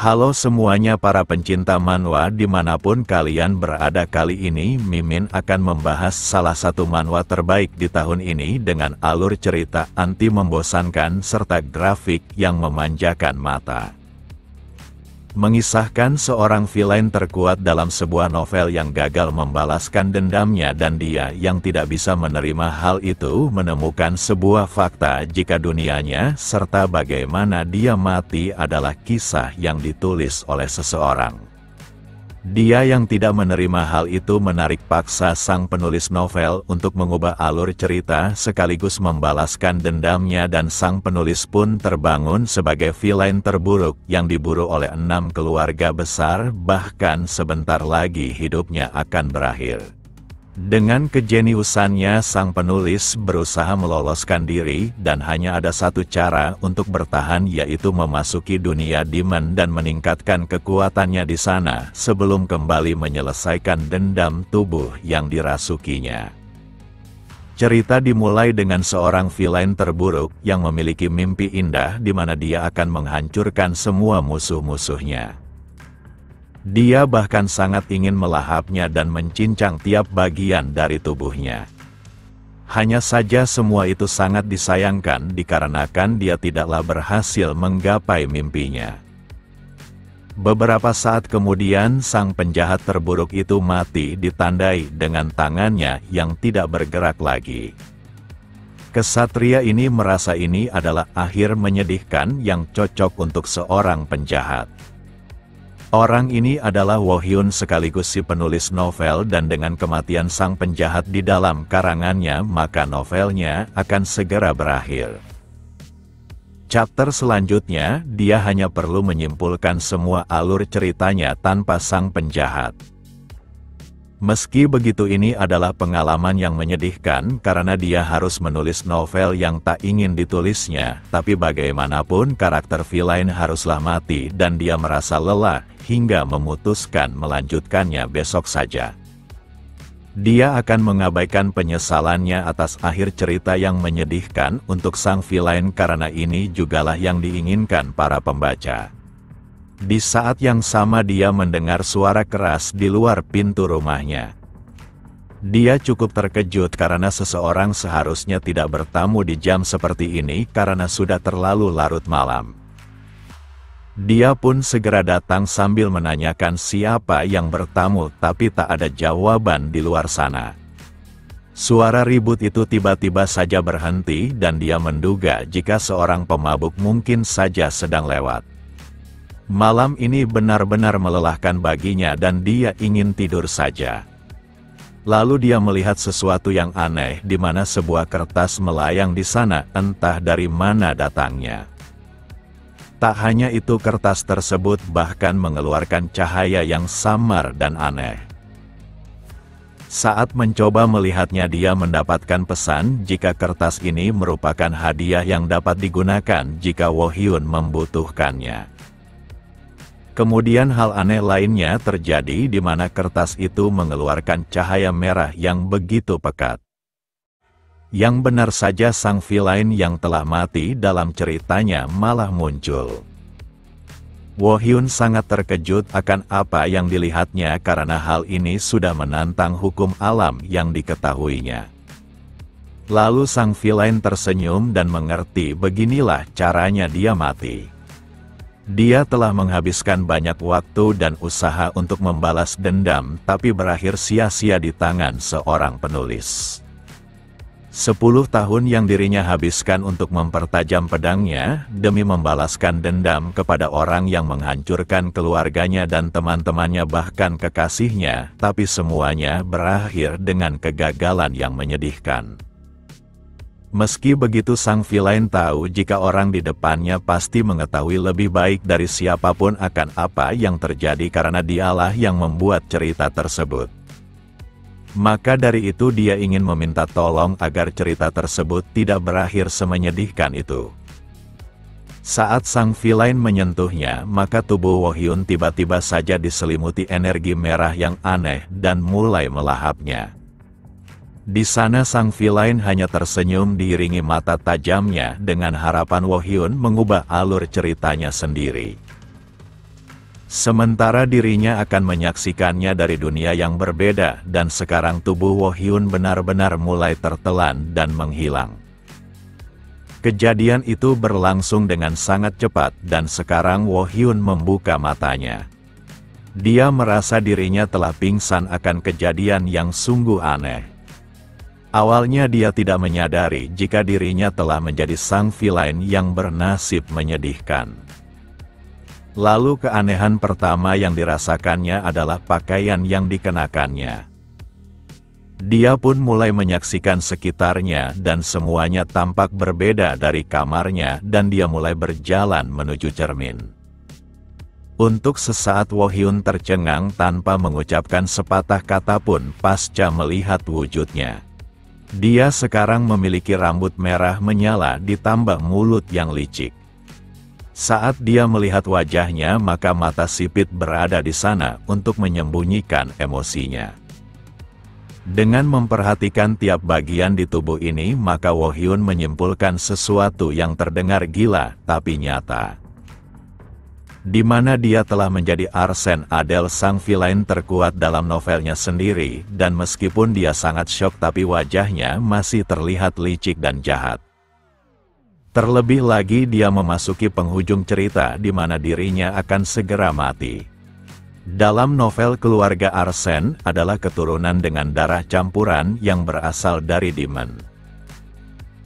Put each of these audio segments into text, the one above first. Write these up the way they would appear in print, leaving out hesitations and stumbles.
Halo semuanya para pencinta manhwa dimanapun kalian berada, kali ini Mimin akan membahas salah satu manhwa terbaik di tahun ini dengan alur cerita anti membosankan serta grafik yang memanjakan mata. Mengisahkan seorang villain terkuat dalam sebuah novel yang gagal membalaskan dendamnya dan dia yang tidak bisa menerima hal itu menemukan sebuah fakta jika dunianya serta bagaimana dia mati adalah kisah yang ditulis oleh seseorang. Dia yang tidak menerima hal itu menarik paksa sang penulis novel untuk mengubah alur cerita sekaligus membalaskan dendamnya dan sang penulis pun terbangun sebagai villain terburuk yang diburu oleh 6 keluarga besar, bahkan sebentar lagi hidupnya akan berakhir. Dengan kejeniusannya sang penulis berusaha meloloskan diri dan hanya ada satu cara untuk bertahan, yaitu memasuki dunia demon dan meningkatkan kekuatannya di sana sebelum kembali menyelesaikan dendam tubuh yang dirasukinya. Cerita dimulai dengan seorang villain terburuk yang memiliki mimpi indah di mana dia akan menghancurkan semua musuh-musuhnya. Dia bahkan sangat ingin melahapnya dan mencincang tiap bagian dari tubuhnya. Hanya saja semua itu sangat disayangkan dikarenakan dia tidaklah berhasil menggapai mimpinya. Beberapa saat kemudian sang penjahat terburuk itu mati ditandai dengan tangannya yang tidak bergerak lagi. Kesatria ini merasa ini adalah akhir menyedihkan yang cocok untuk seorang penjahat. Orang ini adalah Wohyun sekaligus si penulis novel, dan dengan kematian sang penjahat di dalam karangannya maka novelnya akan segera berakhir. Chapter selanjutnya dia hanya perlu menyimpulkan semua alur ceritanya tanpa sang penjahat. Meski begitu, ini adalah pengalaman yang menyedihkan karena dia harus menulis novel yang tak ingin ditulisnya, tapi bagaimanapun karakter villain haruslah mati dan dia merasa lelah hingga memutuskan melanjutkannya besok saja. Dia akan mengabaikan penyesalannya atas akhir cerita yang menyedihkan untuk sang villain karena ini jugalah yang diinginkan para pembaca. Di saat yang sama dia mendengar suara keras di luar pintu rumahnya. Dia cukup terkejut karena seseorang seharusnya tidak bertamu di jam seperti ini karena sudah terlalu larut malam. Dia pun segera datang sambil menanyakan siapa yang bertamu, tapi tak ada jawaban di luar sana. Suara ribut itu tiba-tiba saja berhenti dan dia menduga jika seorang pemabuk mungkin saja sedang lewat. Malam ini benar-benar melelahkan baginya dan dia ingin tidur saja. Lalu dia melihat sesuatu yang aneh di mana sebuah kertas melayang di sana, entah dari mana datangnya. Tak hanya itu, kertas tersebut bahkan mengeluarkan cahaya yang samar dan aneh. Saat mencoba melihatnya dia mendapatkan pesan jika kertas ini merupakan hadiah yang dapat digunakan jika Wohyun membutuhkannya. Kemudian hal aneh lainnya terjadi di mana kertas itu mengeluarkan cahaya merah yang begitu pekat. Yang benar saja sang villain yang telah mati dalam ceritanya malah muncul. Wohyun sangat terkejut akan apa yang dilihatnya karena hal ini sudah menantang hukum alam yang diketahuinya. Lalu sang villain tersenyum dan mengerti beginilah caranya dia mati. Dia telah menghabiskan banyak waktu dan usaha untuk membalas dendam, tapi berakhir sia-sia di tangan seorang penulis. 10 tahun yang dirinya habiskan untuk mempertajam pedangnya, demi membalaskan dendam kepada orang yang menghancurkan keluarganya dan teman-temannya bahkan kekasihnya, tapi semuanya berakhir dengan kegagalan yang menyedihkan. Meski begitu sang villain tahu jika orang di depannya pasti mengetahui lebih baik dari siapapun akan apa yang terjadi karena dialah yang membuat cerita tersebut. Maka dari itu dia ingin meminta tolong agar cerita tersebut tidak berakhir semenyedihkan itu. Saat sang villain menyentuhnya, maka tubuh Wohyun tiba-tiba saja diselimuti energi merah yang aneh dan mulai melahapnya. Di sana sang villain hanya tersenyum diiringi mata tajamnya dengan harapan Wohyun mengubah alur ceritanya sendiri. Sementara dirinya akan menyaksikannya dari dunia yang berbeda, dan sekarang tubuh Wohyun benar-benar mulai tertelan dan menghilang. Kejadian itu berlangsung dengan sangat cepat, dan sekarang Wohyun membuka matanya. Dia merasa dirinya telah pingsan akan kejadian yang sungguh aneh. Awalnya dia tidak menyadari jika dirinya telah menjadi sang villain yang bernasib menyedihkan. Lalu keanehan pertama yang dirasakannya adalah pakaian yang dikenakannya. Dia pun mulai menyaksikan sekitarnya dan semuanya tampak berbeda dari kamarnya, dan dia mulai berjalan menuju cermin. Untuk sesaat Wohyun tercengang tanpa mengucapkan sepatah kata pun pasca melihat wujudnya. Dia sekarang memiliki rambut merah menyala ditambah mulut yang licik. Saat dia melihat wajahnya, maka mata sipit berada di sana untuk menyembunyikan emosinya. Dengan memperhatikan tiap bagian di tubuh ini, maka Wohyun menyimpulkan sesuatu yang terdengar gila tapi nyata. Di mana dia telah menjadi Arsène Adel, sang villain terkuat dalam novelnya sendiri, dan meskipun dia sangat syok tapi wajahnya masih terlihat licik dan jahat. Terlebih lagi dia memasuki penghujung cerita di mana dirinya akan segera mati. Dalam novel, keluarga Arsène adalah keturunan dengan darah campuran yang berasal dari Demon.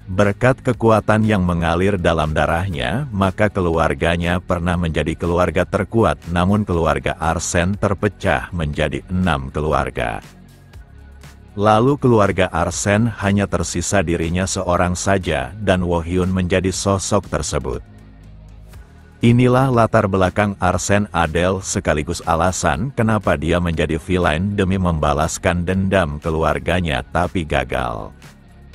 Berkat kekuatan yang mengalir dalam darahnya, maka keluarganya pernah menjadi keluarga terkuat, namun keluarga Arsène terpecah menjadi 6 keluarga. Lalu keluarga Arsène hanya tersisa dirinya seorang saja, dan Wohyun menjadi sosok tersebut. Inilah latar belakang Arsène Adel sekaligus alasan kenapa dia menjadi villain demi membalaskan dendam keluarganya tapi gagal.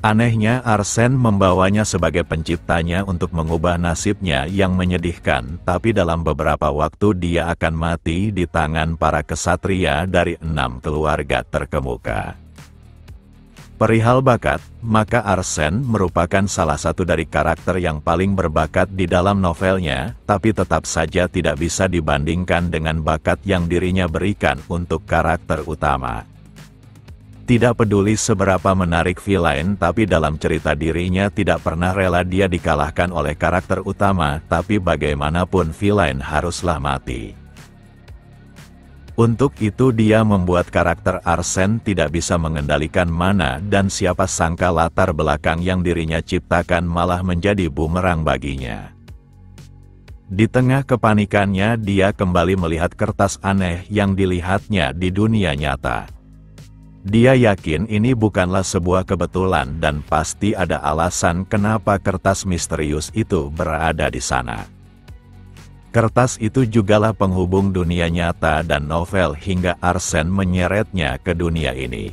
Anehnya Arsène membawanya sebagai penciptanya untuk mengubah nasibnya yang menyedihkan, tapi dalam beberapa waktu dia akan mati di tangan para kesatria dari 6 keluarga terkemuka. Perihal bakat, maka Arsène merupakan salah satu dari karakter yang paling berbakat di dalam novelnya, tapi tetap saja tidak bisa dibandingkan dengan bakat yang dirinya berikan untuk karakter utama. Tidak peduli seberapa menarik villain, tapi dalam cerita dirinya tidak pernah rela dia dikalahkan oleh karakter utama, tapi bagaimanapun villain haruslah mati. Untuk itu dia membuat karakter Arsène tidak bisa mengendalikan mana dan siapa sangka latar belakang yang dirinya ciptakan malah menjadi bumerang baginya. Di tengah kepanikannya dia kembali melihat kertas aneh yang dilihatnya di dunia nyata. Dia yakin ini bukanlah sebuah kebetulan dan pasti ada alasan kenapa kertas misterius itu berada di sana. Kertas itu jugalah penghubung dunia nyata dan novel hingga Arsène menyeretnya ke dunia ini.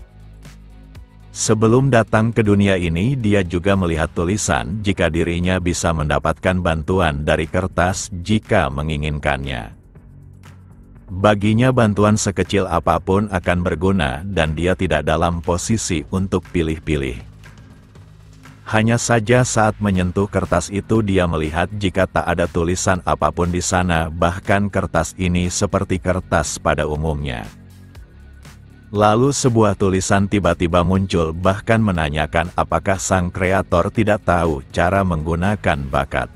Sebelum datang ke dunia ini, dia juga melihat tulisan jika dirinya bisa mendapatkan bantuan dari kertas jika menginginkannya. Baginya bantuan sekecil apapun akan berguna dan dia tidak dalam posisi untuk pilih-pilih. Hanya saja saat menyentuh kertas itu dia melihat jika tak ada tulisan apapun di sana, bahkan kertas ini seperti kertas pada umumnya. Lalu sebuah tulisan tiba-tiba muncul bahkan menanyakan apakah sang kreator tidak tahu cara menggunakan bakat.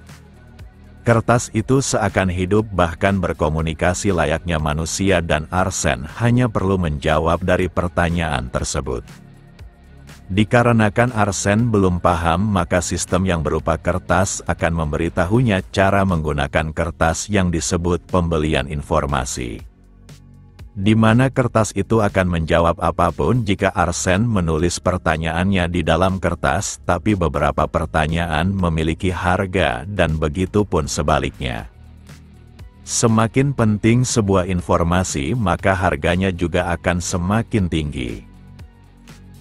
Kertas itu seakan hidup bahkan berkomunikasi layaknya manusia dan Arsène hanya perlu menjawab dari pertanyaan tersebut. Dikarenakan Arsène belum paham, maka sistem yang berupa kertas akan memberitahunya cara menggunakan kertas yang disebut pembelian informasi. Di mana kertas itu akan menjawab apapun jika Arsène menulis pertanyaannya di dalam kertas, tapi beberapa pertanyaan memiliki harga dan begitu pun sebaliknya. Semakin penting sebuah informasi, maka harganya juga akan semakin tinggi.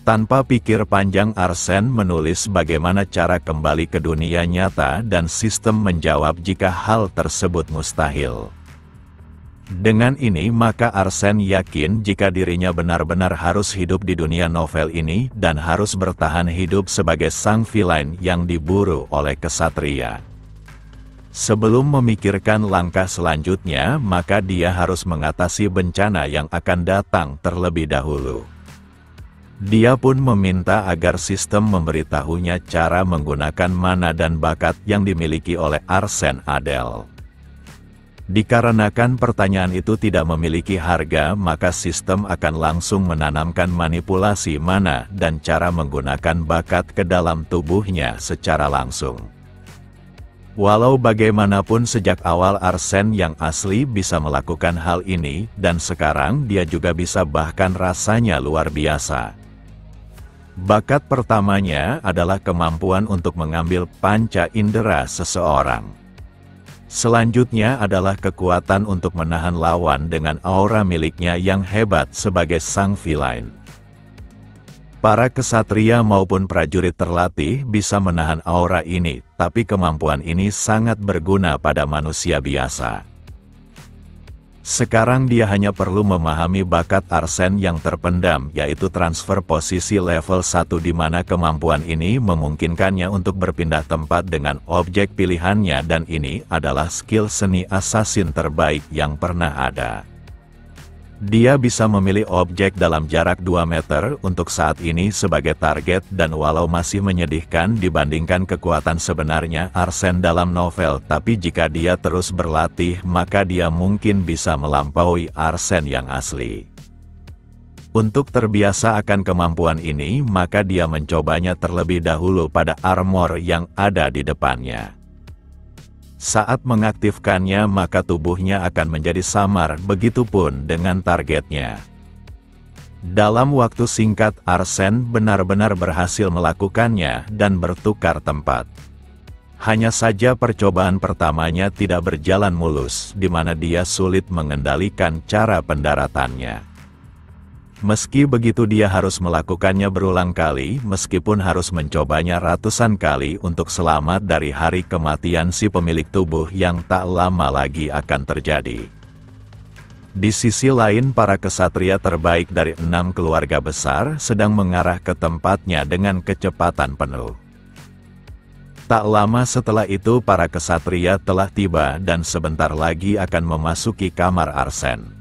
Tanpa pikir panjang Arsène menulis bagaimana cara kembali ke dunia nyata dan sistem menjawab jika hal tersebut mustahil. Dengan ini maka Arsène yakin jika dirinya benar-benar harus hidup di dunia novel ini dan harus bertahan hidup sebagai sang villain yang diburu oleh kesatria. Sebelum memikirkan langkah selanjutnya, maka dia harus mengatasi bencana yang akan datang terlebih dahulu. Dia pun meminta agar sistem memberitahunya cara menggunakan mana dan bakat yang dimiliki oleh Arsène Adel. Dikarenakan pertanyaan itu tidak memiliki harga, maka sistem akan langsung menanamkan manipulasi mana dan cara menggunakan bakat ke dalam tubuhnya secara langsung. Walau bagaimanapun sejak awal Arsène yang asli bisa melakukan hal ini, dan sekarang dia juga bisa, bahkan rasanya luar biasa. Bakat pertamanya adalah kemampuan untuk mengambil panca indera seseorang. Selanjutnya adalah kekuatan untuk menahan lawan dengan aura miliknya yang hebat sebagai sang villain. Para kesatria maupun prajurit terlatih bisa menahan aura ini, tapi kemampuan ini sangat berguna pada manusia biasa. Sekarang dia hanya perlu memahami bakat Arsène yang terpendam, yaitu transfer posisi level 1, di mana kemampuan ini memungkinkannya untuk berpindah tempat dengan objek pilihannya, dan ini adalah skill seni assassin terbaik yang pernah ada. Dia bisa memilih objek dalam jarak 2 meter untuk saat ini sebagai target, dan walau masih menyedihkan dibandingkan kekuatan sebenarnya Arsène dalam novel, tapi jika dia terus berlatih maka dia mungkin bisa melampaui Arsène yang asli. Untuk terbiasa akan kemampuan ini, maka dia mencobanya terlebih dahulu pada armor yang ada di depannya. Saat mengaktifkannya, maka tubuhnya akan menjadi samar, begitupun dengan targetnya. Dalam waktu singkat, Arsène benar-benar berhasil melakukannya dan bertukar tempat. Hanya saja percobaan pertamanya tidak berjalan mulus, di mana dia sulit mengendalikan cara pendaratannya. Meski begitu, dia harus melakukannya berulang kali, meskipun harus mencobanya ratusan kali untuk selamat dari hari kematian si pemilik tubuh yang tak lama lagi akan terjadi. Di sisi lain, para kesatria terbaik dari 6 keluarga besar sedang mengarah ke tempatnya dengan kecepatan penuh. Tak lama setelah itu, para kesatria telah tiba dan sebentar lagi akan memasuki kamar Arsène.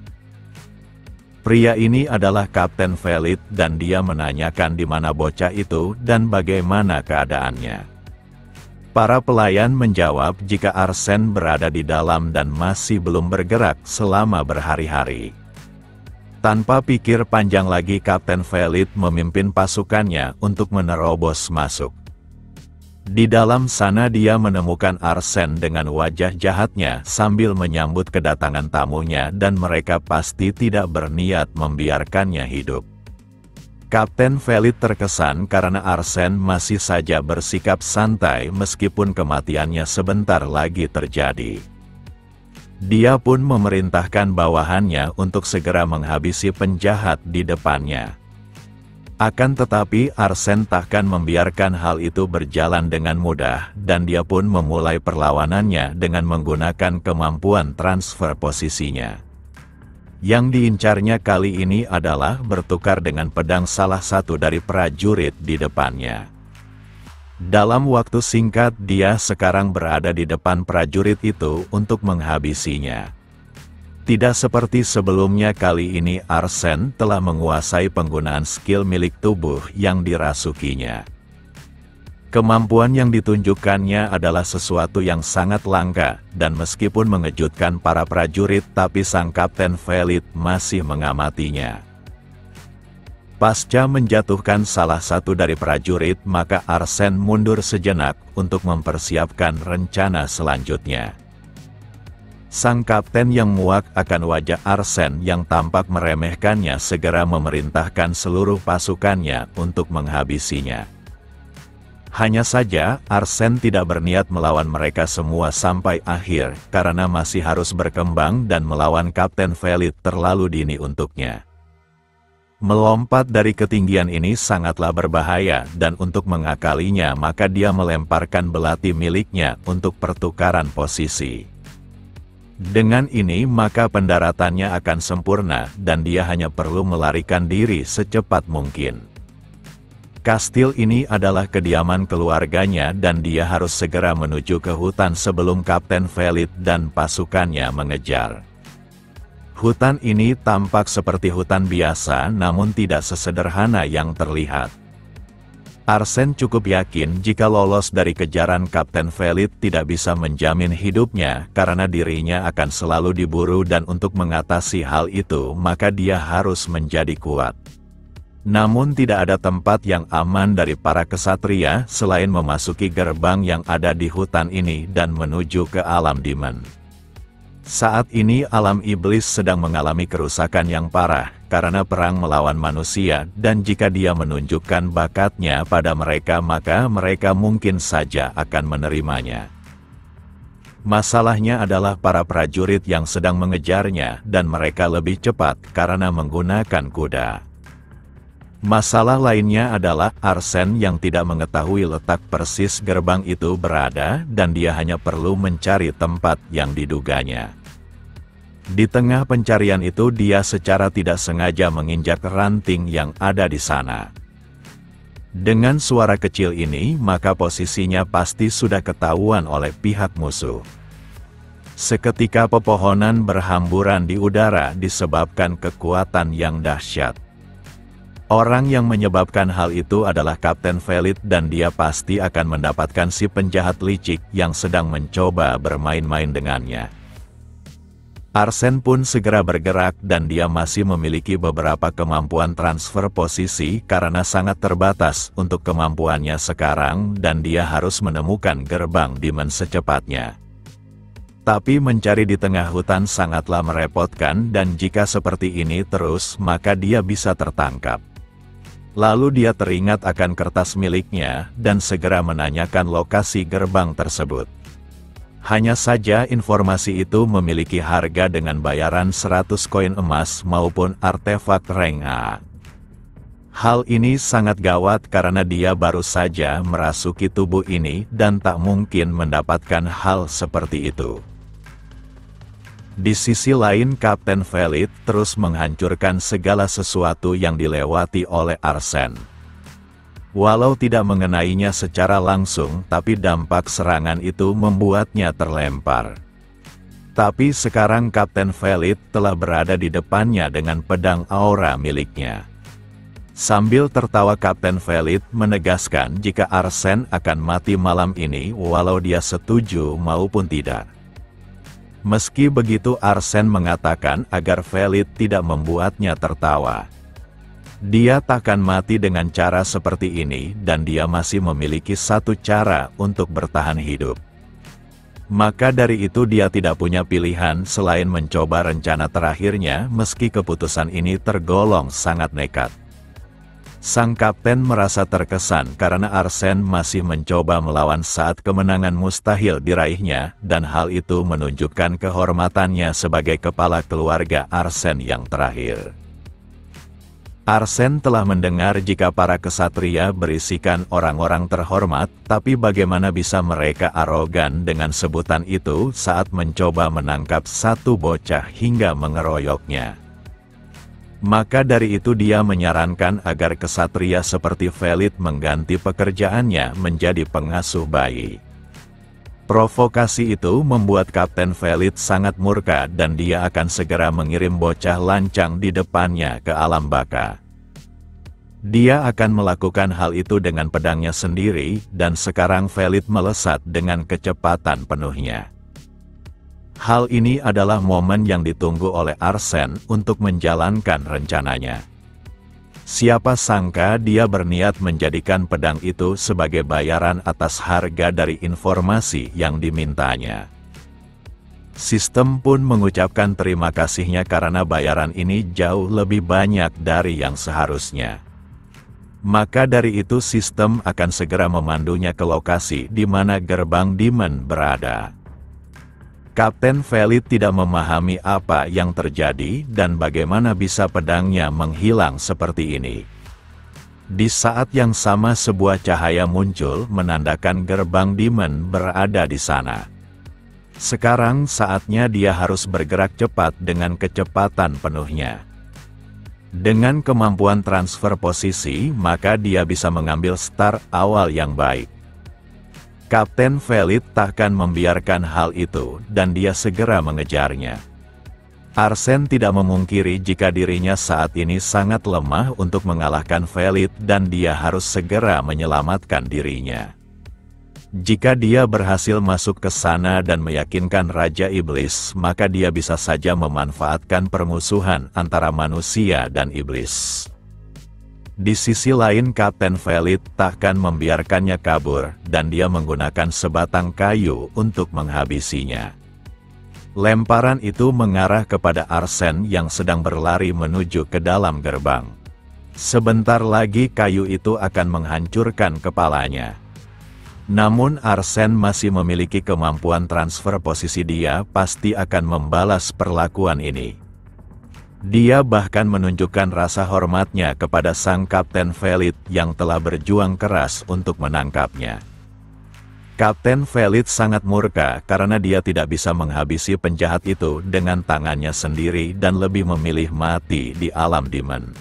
Pria ini adalah Kapten Velid, dan dia menanyakan di mana bocah itu dan bagaimana keadaannya. Para pelayan menjawab jika Arsène berada di dalam dan masih belum bergerak selama berhari-hari. Tanpa pikir panjang lagi, Kapten Velid memimpin pasukannya untuk menerobos masuk. Di dalam sana dia menemukan Arsène dengan wajah jahatnya sambil menyambut kedatangan tamunya, dan mereka pasti tidak berniat membiarkannya hidup. Kapten Velid terkesan karena Arsène masih saja bersikap santai meskipun kematiannya sebentar lagi terjadi. Dia pun memerintahkan bawahannya untuk segera menghabisi penjahat di depannya. Akan tetapi Arsène takkan membiarkan hal itu berjalan dengan mudah, dan dia pun memulai perlawanannya dengan menggunakan kemampuan transfer posisinya. Yang diincarnya kali ini adalah bertukar dengan pedang salah satu dari prajurit di depannya. Dalam waktu singkat, dia sekarang berada di depan prajurit itu untuk menghabisinya. Tidak seperti sebelumnya, kali ini Arsène telah menguasai penggunaan skill milik tubuh yang dirasukinya. Kemampuan yang ditunjukkannya adalah sesuatu yang sangat langka, dan meskipun mengejutkan para prajurit, tapi sang Kapten Velid masih mengamatinya. Pasca menjatuhkan salah satu dari prajurit, maka Arsène mundur sejenak untuk mempersiapkan rencana selanjutnya. Sang kapten yang muak akan wajah Arsène yang tampak meremehkannya segera memerintahkan seluruh pasukannya untuk menghabisinya. Hanya saja, Arsène tidak berniat melawan mereka semua sampai akhir, karena masih harus berkembang dan melawan Kapten Velid terlalu dini untuknya. Melompat dari ketinggian ini sangatlah berbahaya, dan untuk mengakalinya maka dia melemparkan belati miliknya untuk pertukaran posisi. Dengan ini maka pendaratannya akan sempurna, dan dia hanya perlu melarikan diri secepat mungkin. Kastil ini adalah kediaman keluarganya dan dia harus segera menuju ke hutan sebelum Kapten Velid dan pasukannya mengejar. Hutan ini tampak seperti hutan biasa namun tidak sesederhana yang terlihat. Arsene cukup yakin jika lolos dari kejaran Kapten Velid tidak bisa menjamin hidupnya karena dirinya akan selalu diburu dan untuk mengatasi hal itu maka dia harus menjadi kuat. Namun tidak ada tempat yang aman dari para kesatria selain memasuki gerbang yang ada di hutan ini dan menuju ke alam demon. Saat ini alam iblis sedang mengalami kerusakan yang parah karena perang melawan manusia dan jika dia menunjukkan bakatnya pada mereka maka mereka mungkin saja akan menerimanya. Masalahnya adalah para prajurit yang sedang mengejarnya dan mereka lebih cepat karena menggunakan kuda. Masalah lainnya adalah Arsene yang tidak mengetahui letak persis gerbang itu berada dan dia hanya perlu mencari tempat yang diduganya. Di tengah pencarian itu dia secara tidak sengaja menginjak ranting yang ada di sana. Dengan suara kecil ini maka posisinya pasti sudah ketahuan oleh pihak musuh. Seketika pepohonan berhamburan di udara disebabkan kekuatan yang dahsyat. Orang yang menyebabkan hal itu adalah Kapten Velid dan dia pasti akan mendapatkan si penjahat licik yang sedang mencoba bermain-main dengannya. Arsene pun segera bergerak dan dia masih memiliki beberapa kemampuan transfer posisi karena sangat terbatas untuk kemampuannya sekarang dan dia harus menemukan gerbang demon secepatnya. Tapi mencari di tengah hutan sangatlah merepotkan dan jika seperti ini terus maka dia bisa tertangkap. Lalu dia teringat akan kertas miliknya dan segera menanyakan lokasi gerbang tersebut. Hanya saja informasi itu memiliki harga dengan bayaran 100 koin emas maupun artefak rank A. Hal ini sangat gawat karena dia baru saja merasuki tubuh ini dan tak mungkin mendapatkan hal seperti itu. Di sisi lain Kapten Velid terus menghancurkan segala sesuatu yang dilewati oleh Arsene. Walau tidak mengenainya secara langsung, tapi dampak serangan itu membuatnya terlempar. Tapi sekarang Kapten Velid telah berada di depannya dengan pedang aura miliknya. Sambil tertawa Kapten Velid menegaskan jika Arsene akan mati malam ini walau dia setuju maupun tidak. Meski begitu Arsene mengatakan agar Velid tidak membuatnya tertawa. Dia takkan mati dengan cara seperti ini dan dia masih memiliki satu cara untuk bertahan hidup. Maka dari itu dia tidak punya pilihan selain mencoba rencana terakhirnya meski keputusan ini tergolong sangat nekat. Sang kapten merasa terkesan karena Arsene masih mencoba melawan saat kemenangan mustahil diraihnya dan hal itu menunjukkan kehormatannya sebagai kepala keluarga Arsene yang terakhir. Arsene telah mendengar jika para kesatria berisikan orang-orang terhormat, tapi bagaimana bisa mereka arogan dengan sebutan itu saat mencoba menangkap satu bocah hingga mengeroyoknya. Maka dari itu dia menyarankan agar kesatria seperti Velid mengganti pekerjaannya menjadi pengasuh bayi. Provokasi itu membuat Kapten Velid sangat murka dan dia akan segera mengirim bocah lancang di depannya ke alam baka. Dia akan melakukan hal itu dengan pedangnya sendiri dan sekarang Velid melesat dengan kecepatan penuhnya. Hal ini adalah momen yang ditunggu oleh Arsene untuk menjalankan rencananya. Siapa sangka dia berniat menjadikan pedang itu sebagai bayaran atas harga dari informasi yang dimintanya. Sistem pun mengucapkan terima kasihnya karena bayaran ini jauh lebih banyak dari yang seharusnya. Maka dari itu sistem akan segera memandunya ke lokasi di mana gerbang demon berada. Kapten Velid tidak memahami apa yang terjadi dan bagaimana bisa pedangnya menghilang seperti ini. Di saat yang sama sebuah cahaya muncul menandakan gerbang demon berada di sana. Sekarang saatnya dia harus bergerak cepat dengan kecepatan penuhnya. Dengan kemampuan transfer posisi, maka dia bisa mengambil start awal yang baik. Kapten Velid takkan membiarkan hal itu, dan dia segera mengejarnya. Arsene tidak memungkiri jika dirinya saat ini sangat lemah untuk mengalahkan Velid dan dia harus segera menyelamatkan dirinya. Jika dia berhasil masuk ke sana dan meyakinkan Raja Iblis, maka dia bisa saja memanfaatkan permusuhan antara manusia dan iblis. Di sisi lain, Kapten Velid takkan membiarkannya kabur, dan dia menggunakan sebatang kayu untuk menghabisinya. Lemparan itu mengarah kepada Arsene yang sedang berlari menuju ke dalam gerbang. Sebentar lagi kayu itu akan menghancurkan kepalanya. Namun Arsene masih memiliki kemampuan transfer posisi, dia pasti akan membalas perlakuan ini. Dia bahkan menunjukkan rasa hormatnya kepada sang Kapten Velid yang telah berjuang keras untuk menangkapnya. Kapten Velid sangat murka karena dia tidak bisa menghabisi penjahat itu dengan tangannya sendiri dan lebih memilih mati di alam demon.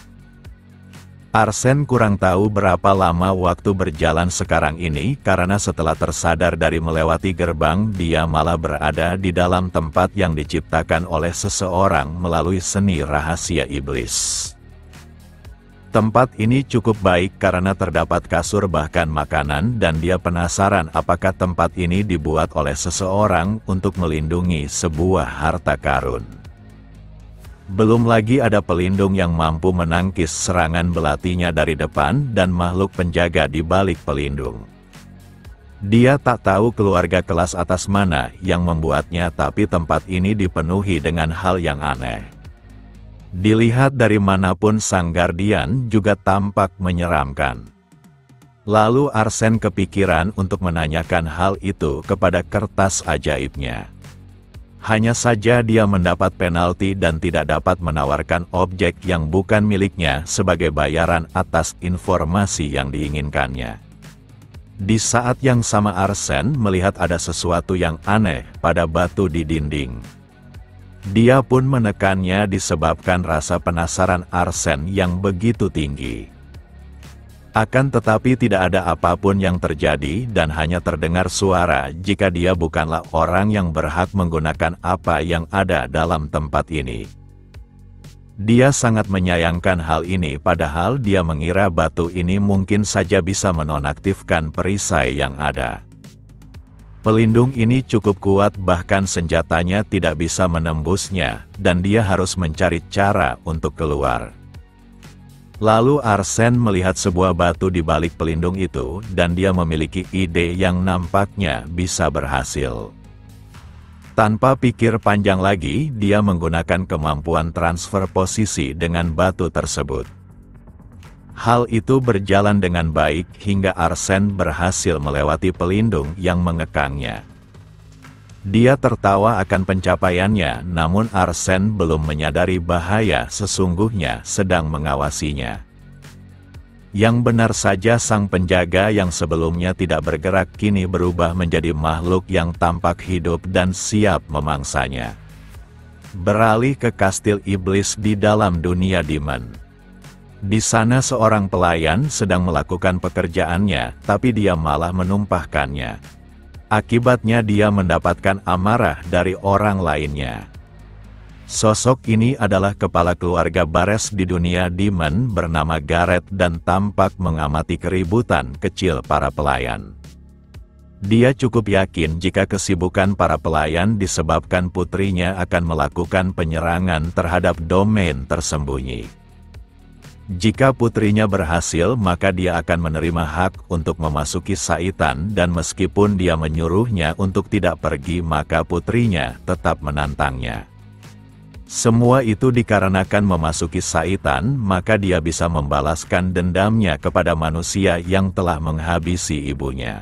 Arsene kurang tahu berapa lama waktu berjalan sekarang ini karena setelah tersadar dari melewati gerbang, dia malah berada di dalam tempat yang diciptakan oleh seseorang melalui seni rahasia iblis. Tempat ini cukup baik karena terdapat kasur bahkan makanan, dan dia penasaran apakah tempat ini dibuat oleh seseorang untuk melindungi sebuah harta karun. Belum lagi ada pelindung yang mampu menangkis serangan belatinya dari depan dan makhluk penjaga di balik pelindung. Dia tak tahu keluarga kelas atas mana yang membuatnya, tapi tempat ini dipenuhi dengan hal yang aneh. Dilihat dari manapun, sang Guardian juga tampak menyeramkan. Lalu Arsene kepikiran untuk menanyakan hal itu kepada kertas ajaibnya. Hanya saja dia mendapat penalti dan tidak dapat menawarkan objek yang bukan miliknya sebagai bayaran atas informasi yang diinginkannya. Di saat yang sama Arsene melihat ada sesuatu yang aneh pada batu di dinding. Dia pun menekannya disebabkan rasa penasaran Arsene yang begitu tinggi. Akan tetapi tidak ada apapun yang terjadi dan hanya terdengar suara jika dia bukanlah orang yang berhak menggunakan apa yang ada dalam tempat ini. Dia sangat menyayangkan hal ini, padahal dia mengira batu ini mungkin saja bisa menonaktifkan perisai yang ada. Pelindung ini cukup kuat, bahkan senjatanya tidak bisa menembusnya, dan dia harus mencari cara untuk keluar. Lalu Arsene melihat sebuah batu di balik pelindung itu, dan dia memiliki ide yang nampaknya bisa berhasil. Tanpa pikir panjang lagi, dia menggunakan kemampuan transfer posisi dengan batu tersebut. Hal itu berjalan dengan baik hingga Arsene berhasil melewati pelindung yang mengekangnya. Dia tertawa akan pencapaiannya, namun Arsene belum menyadari bahaya sesungguhnya sedang mengawasinya. Yang benar saja, sang penjaga yang sebelumnya tidak bergerak kini berubah menjadi makhluk yang tampak hidup dan siap memangsanya. Beralih ke kastil iblis di dalam dunia demon. Di sana seorang pelayan sedang melakukan pekerjaannya, tapi dia malah menumpahkannya. Akibatnya dia mendapatkan amarah dari orang lainnya. Sosok ini adalah kepala keluarga Bares di dunia demon bernama Gareth dan tampak mengamati keributan kecil para pelayan. Dia cukup yakin jika kesibukan para pelayan disebabkan putrinya akan melakukan penyerangan terhadap domain tersembunyi. Jika putrinya berhasil, maka dia akan menerima hak untuk memasuki Saitan, dan meskipun dia menyuruhnya untuk tidak pergi, maka putrinya tetap menantangnya. Semua itu dikarenakan memasuki Saitan, maka dia bisa membalaskan dendamnya kepada manusia yang telah menghabisi ibunya.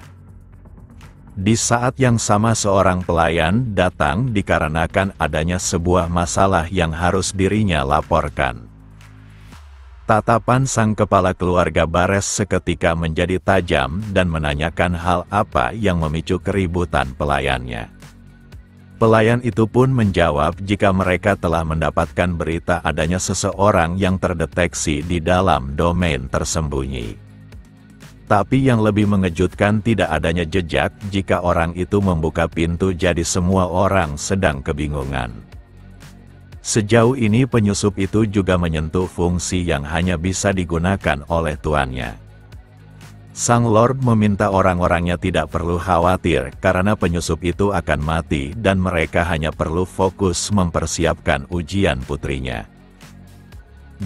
Di saat yang sama seorang pelayan datang dikarenakan adanya sebuah masalah yang harus dirinya laporkan. Tatapan sang kepala keluarga Bares seketika menjadi tajam dan menanyakan hal apa yang memicu keributan pelayannya. Pelayan itu pun menjawab jika mereka telah mendapatkan berita adanya seseorang yang terdeteksi di dalam domain tersembunyi. Tapi yang lebih mengejutkan tidak adanya jejak jika orang itu membuka pintu, jadi semua orang sedang kebingungan. Sejauh ini penyusup itu juga menyentuh fungsi yang hanya bisa digunakan oleh tuannya. Sang Lord meminta orang-orangnya tidak perlu khawatir karena penyusup itu akan mati dan mereka hanya perlu fokus mempersiapkan ujian putrinya.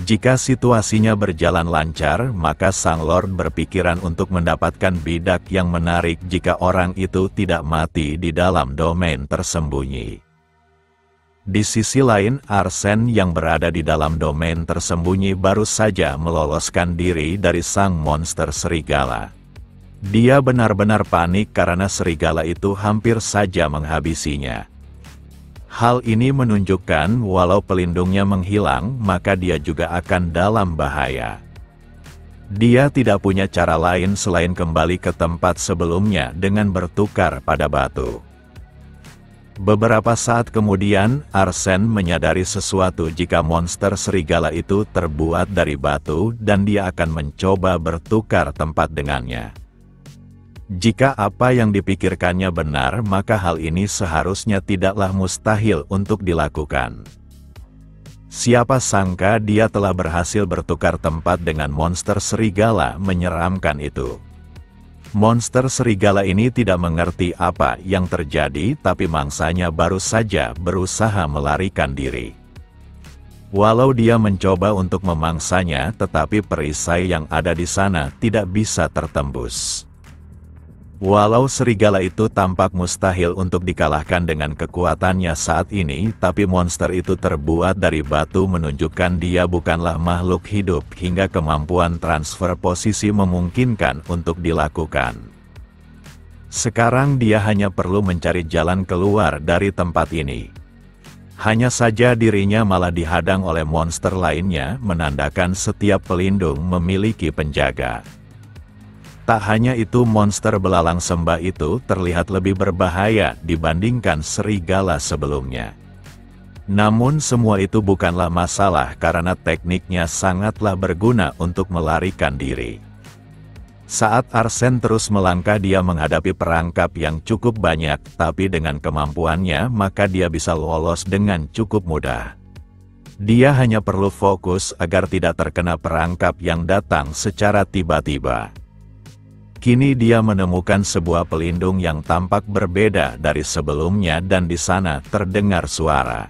Jika situasinya berjalan lancar, maka Sang Lord berpikiran untuk mendapatkan bidak yang menarik jika orang itu tidak mati di dalam domain tersembunyi. Di sisi lain, Arsene yang berada di dalam domain tersembunyi baru saja meloloskan diri dari sang monster serigala. Dia benar-benar panik karena serigala itu hampir saja menghabisinya. Hal ini menunjukkan walau pelindungnya menghilang, maka dia juga akan dalam bahaya. Dia tidak punya cara lain selain kembali ke tempat sebelumnya dengan bertukar pada batu. Beberapa saat kemudian, Arsene menyadari sesuatu jika monster serigala itu terbuat dari batu dan dia akan mencoba bertukar tempat dengannya. Jika apa yang dipikirkannya benar, maka hal ini seharusnya tidaklah mustahil untuk dilakukan. Siapa sangka dia telah berhasil bertukar tempat dengan monster serigala menyeramkan itu. Monster serigala ini tidak mengerti apa yang terjadi, tapi mangsanya baru saja berusaha melarikan diri. Walau dia mencoba untuk memangsanya, tetapi perisai yang ada di sana tidak bisa tertembus. Walau serigala itu tampak mustahil untuk dikalahkan dengan kekuatannya saat ini, tapi monster itu terbuat dari batu menunjukkan dia bukanlah makhluk hidup hingga kemampuan transfer posisi memungkinkan untuk dilakukan. Sekarang dia hanya perlu mencari jalan keluar dari tempat ini. Hanya saja dirinya malah dihadang oleh monster lainnya, menandakan setiap pelindung memiliki penjaga. Tak hanya itu, monster belalang sembah itu terlihat lebih berbahaya dibandingkan serigala sebelumnya. Namun semua itu bukanlah masalah karena tekniknya sangatlah berguna untuk melarikan diri. Saat Arsene terus melangkah, dia menghadapi perangkap yang cukup banyak, tapi dengan kemampuannya maka dia bisa lolos dengan cukup mudah. Dia hanya perlu fokus agar tidak terkena perangkap yang datang secara tiba-tiba. Kini dia menemukan sebuah pelindung yang tampak berbeda dari sebelumnya dan di sana terdengar suara.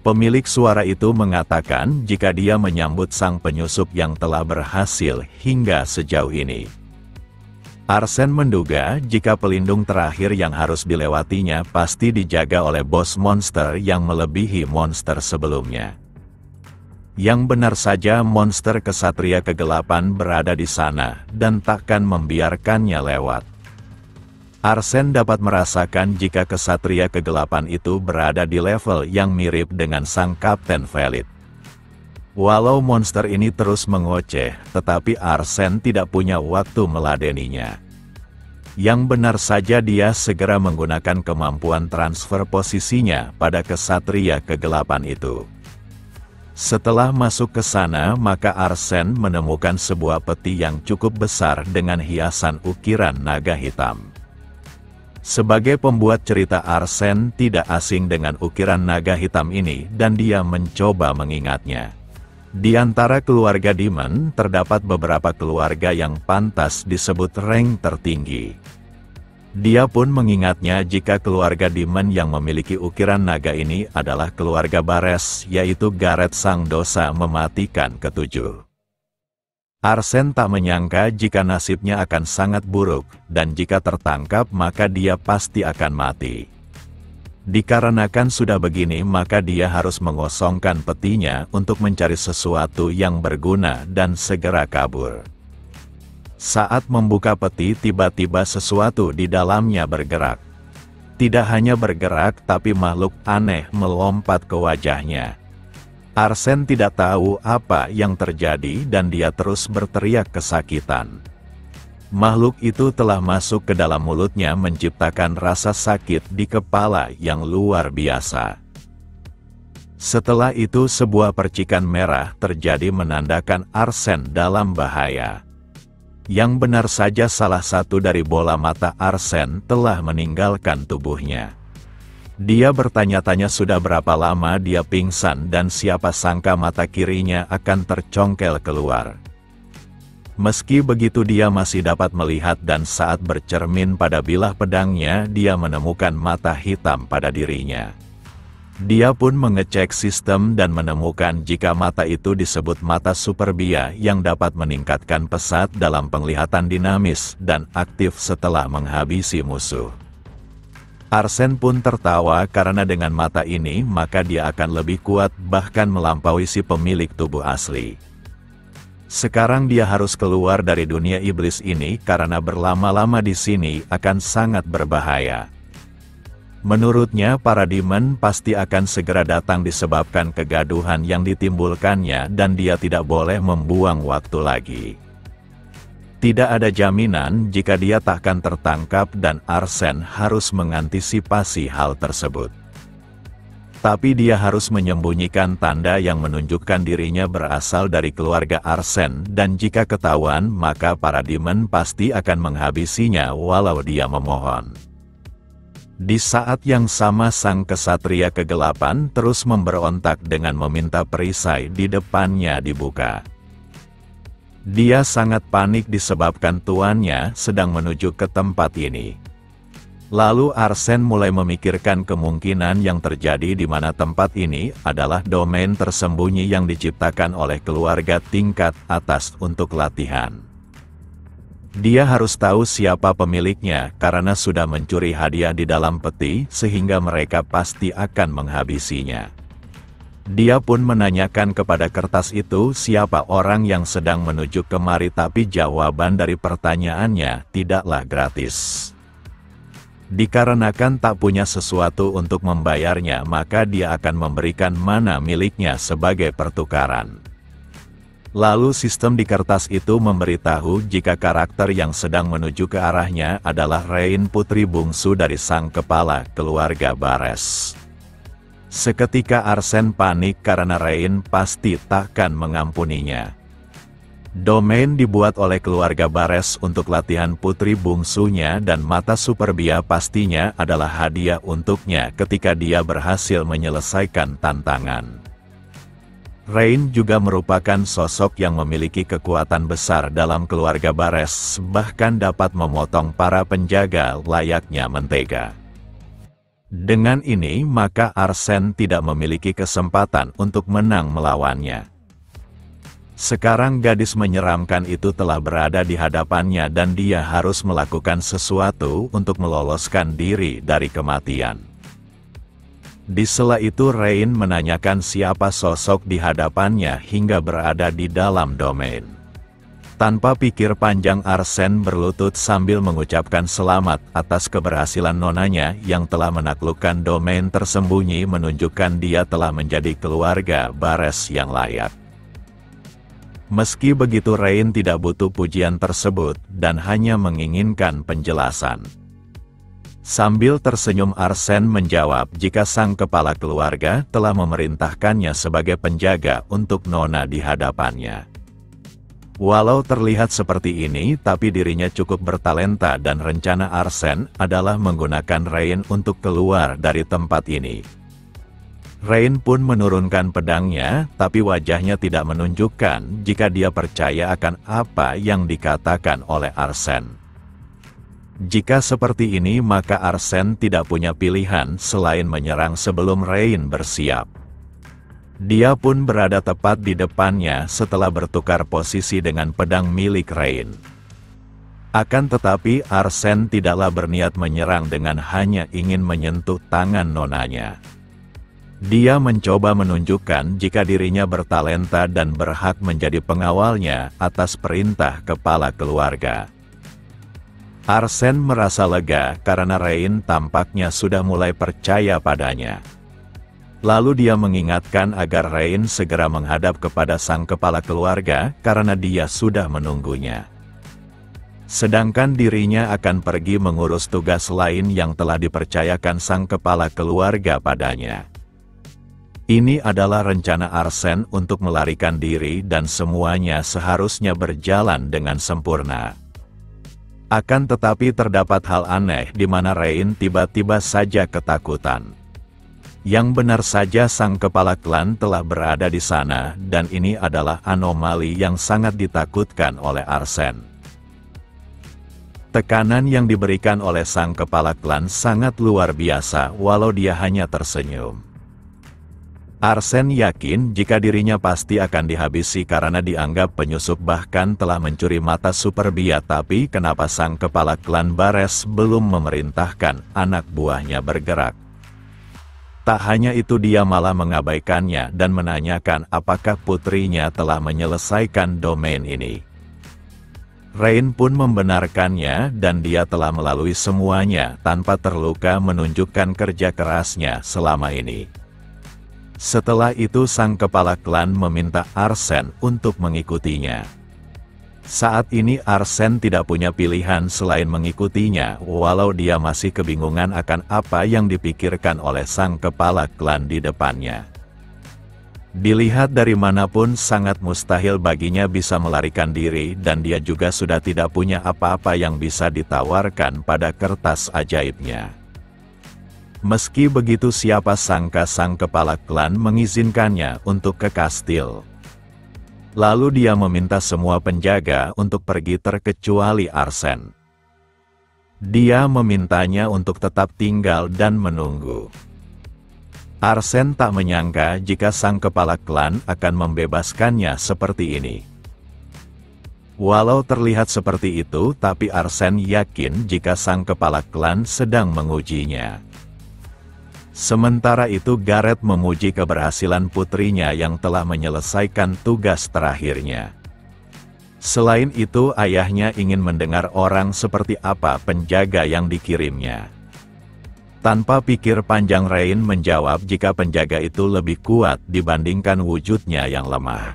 Pemilik suara itu mengatakan jika dia menyambut sang penyusup yang telah berhasil hingga sejauh ini. Arsene menduga jika pelindung terakhir yang harus dilewatinya pasti dijaga oleh bos monster yang melebihi monster sebelumnya. Yang benar saja monster kesatria kegelapan berada di sana, dan takkan membiarkannya lewat. Arsene dapat merasakan jika kesatria kegelapan itu berada di level yang mirip dengan sang Kapten Velid. Walau monster ini terus mengoceh, tetapi Arsene tidak punya waktu meladeninya. Yang benar saja dia segera menggunakan kemampuan transfer posisinya pada kesatria kegelapan itu. Setelah masuk ke sana, maka Arsene menemukan sebuah peti yang cukup besar dengan hiasan ukiran naga hitam. Sebagai pembuat cerita, Arsene tidak asing dengan ukiran naga hitam ini dan dia mencoba mengingatnya. Di antara keluarga Demon, terdapat beberapa keluarga yang pantas disebut rank tertinggi. Dia pun mengingatnya jika keluarga Demon yang memiliki ukiran naga ini adalah keluarga Bares, yaitu Gareth sang dosa mematikan ketujuh. Arsene tak menyangka jika nasibnya akan sangat buruk, dan jika tertangkap maka dia pasti akan mati. Dikarenakan sudah begini, maka dia harus mengosongkan petinya untuk mencari sesuatu yang berguna dan segera kabur. Saat membuka peti, tiba-tiba sesuatu di dalamnya bergerak. Tidak hanya bergerak, tapi makhluk aneh melompat ke wajahnya. Arsene tidak tahu apa yang terjadi dan dia terus berteriak kesakitan. Makhluk itu telah masuk ke dalam mulutnya menciptakan rasa sakit di kepala yang luar biasa. Setelah itu sebuah percikan merah terjadi menandakan Arsene dalam bahaya. Yang benar saja salah satu dari bola mata Arsene telah meninggalkan tubuhnya. Dia bertanya-tanya sudah berapa lama dia pingsan dan siapa sangka mata kirinya akan tercongkel keluar. Meski begitu dia masih dapat melihat dan saat bercermin pada bilah pedangnya dia menemukan mata hitam pada dirinya. Dia pun mengecek sistem dan menemukan jika mata itu disebut mata superbia yang dapat meningkatkan pesat dalam penglihatan dinamis dan aktif setelah menghabisi musuh. Arsene pun tertawa karena dengan mata ini maka dia akan lebih kuat bahkan melampaui si pemilik tubuh asli. Sekarang dia harus keluar dari dunia iblis ini karena berlama-lama di sini akan sangat berbahaya. Menurutnya para demon pasti akan segera datang disebabkan kegaduhan yang ditimbulkannya dan dia tidak boleh membuang waktu lagi. Tidak ada jaminan jika dia takkan tertangkap dan Arsene harus mengantisipasi hal tersebut. Tapi dia harus menyembunyikan tanda yang menunjukkan dirinya berasal dari keluarga Arsene dan jika ketahuan maka para demon pasti akan menghabisinya walau dia memohon. Di saat yang sama sang kesatria kegelapan terus memberontak dengan meminta perisai di depannya dibuka. Dia sangat panik disebabkan tuannya sedang menuju ke tempat ini. Lalu Arsene mulai memikirkan kemungkinan yang terjadi di mana tempat ini adalah domain tersembunyi yang diciptakan oleh keluarga tingkat atas untuk latihan. Dia harus tahu siapa pemiliknya karena sudah mencuri hadiah di dalam peti sehingga mereka pasti akan menghabisinya. Dia pun menanyakan kepada kertas itu siapa orang yang sedang menuju kemari tapi jawaban dari pertanyaannya tidaklah gratis. Dikarenakan tak punya sesuatu untuk membayarnya maka dia akan memberikan mana miliknya sebagai pertukaran. Lalu sistem di kertas itu memberitahu jika karakter yang sedang menuju ke arahnya adalah Rain putri bungsu dari sang kepala keluarga Bares. Seketika Arsene panik karena Rain pasti takkan mengampuninya. Domain dibuat oleh keluarga Bares untuk latihan putri bungsunya dan mata superbia pastinya adalah hadiah untuknya ketika dia berhasil menyelesaikan tantangan. Rain juga merupakan sosok yang memiliki kekuatan besar dalam keluarga Bares, bahkan dapat memotong para penjaga layaknya mentega. Dengan ini maka Arsene tidak memiliki kesempatan untuk menang melawannya. Sekarang gadis menyeramkan itu telah berada di hadapannya dan dia harus melakukan sesuatu untuk meloloskan diri dari kematian. Di sela itu Rain menanyakan siapa sosok di hadapannya hingga berada di dalam domain. Tanpa pikir panjang Arsene berlutut sambil mengucapkan selamat atas keberhasilan nonanya yang telah menaklukkan domain tersembunyi menunjukkan dia telah menjadi keluarga Bares yang layak. Meski begitu Rain tidak butuh pujian tersebut dan hanya menginginkan penjelasan. Sambil tersenyum Arsene menjawab jika sang kepala keluarga telah memerintahkannya sebagai penjaga untuk nona di hadapannya. Walau terlihat seperti ini tapi dirinya cukup bertalenta dan rencana Arsene adalah menggunakan Rain untuk keluar dari tempat ini. Rain pun menurunkan pedangnya, tapi wajahnya tidak menunjukkan jika dia percaya akan apa yang dikatakan oleh Arsene. Jika seperti ini maka Arsene tidak punya pilihan selain menyerang sebelum Rain bersiap. Dia pun berada tepat di depannya setelah bertukar posisi dengan pedang milik Rain. Akan tetapi Arsene tidaklah berniat menyerang dengan hanya ingin menyentuh tangan nonanya. Dia mencoba menunjukkan jika dirinya bertalenta dan berhak menjadi pengawalnya atas perintah kepala keluarga. Arsene merasa lega karena Rain tampaknya sudah mulai percaya padanya. Lalu dia mengingatkan agar Rain segera menghadap kepada sang kepala keluarga karena dia sudah menunggunya. Sedangkan dirinya akan pergi mengurus tugas lain yang telah dipercayakan sang kepala keluarga padanya. Ini adalah rencana Arsene untuk melarikan diri dan semuanya seharusnya berjalan dengan sempurna. Akan tetapi terdapat hal aneh di mana Rain tiba-tiba saja ketakutan. Yang benar saja sang kepala klan telah berada di sana dan ini adalah anomali yang sangat ditakutkan oleh Arsene. Tekanan yang diberikan oleh sang kepala klan sangat luar biasa walau dia hanya tersenyum. Arsene yakin jika dirinya pasti akan dihabisi karena dianggap penyusup bahkan telah mencuri mata Superbia, tapi kenapa sang kepala klan Bares belum memerintahkan anak buahnya bergerak? Tak hanya itu, dia malah mengabaikannya dan menanyakan apakah putrinya telah menyelesaikan domain ini. Rain pun membenarkannya dan dia telah melalui semuanya tanpa terluka, menunjukkan kerja kerasnya selama ini. Setelah itu sang kepala klan meminta Arsene untuk mengikutinya. Saat ini Arsene tidak punya pilihan selain mengikutinya, walau dia masih kebingungan akan apa yang dipikirkan oleh sang kepala klan di depannya. Dilihat dari manapun sangat mustahil baginya bisa melarikan diri dan dia juga sudah tidak punya apa-apa yang bisa ditawarkan pada kertas ajaibnya. Meski begitu, siapa sangka sang kepala klan mengizinkannya untuk ke kastil. Lalu dia meminta semua penjaga untuk pergi terkecuali Arsene. Dia memintanya untuk tetap tinggal dan menunggu. Arsene tak menyangka jika sang kepala klan akan membebaskannya seperti ini. Walau terlihat seperti itu, tapi Arsene yakin jika sang kepala klan sedang mengujinya. Sementara itu Gareth memuji keberhasilan putrinya yang telah menyelesaikan tugas terakhirnya. Selain itu ayahnya ingin mendengar orang seperti apa penjaga yang dikirimnya. Tanpa pikir panjang Rain menjawab jika penjaga itu lebih kuat dibandingkan wujudnya yang lemah.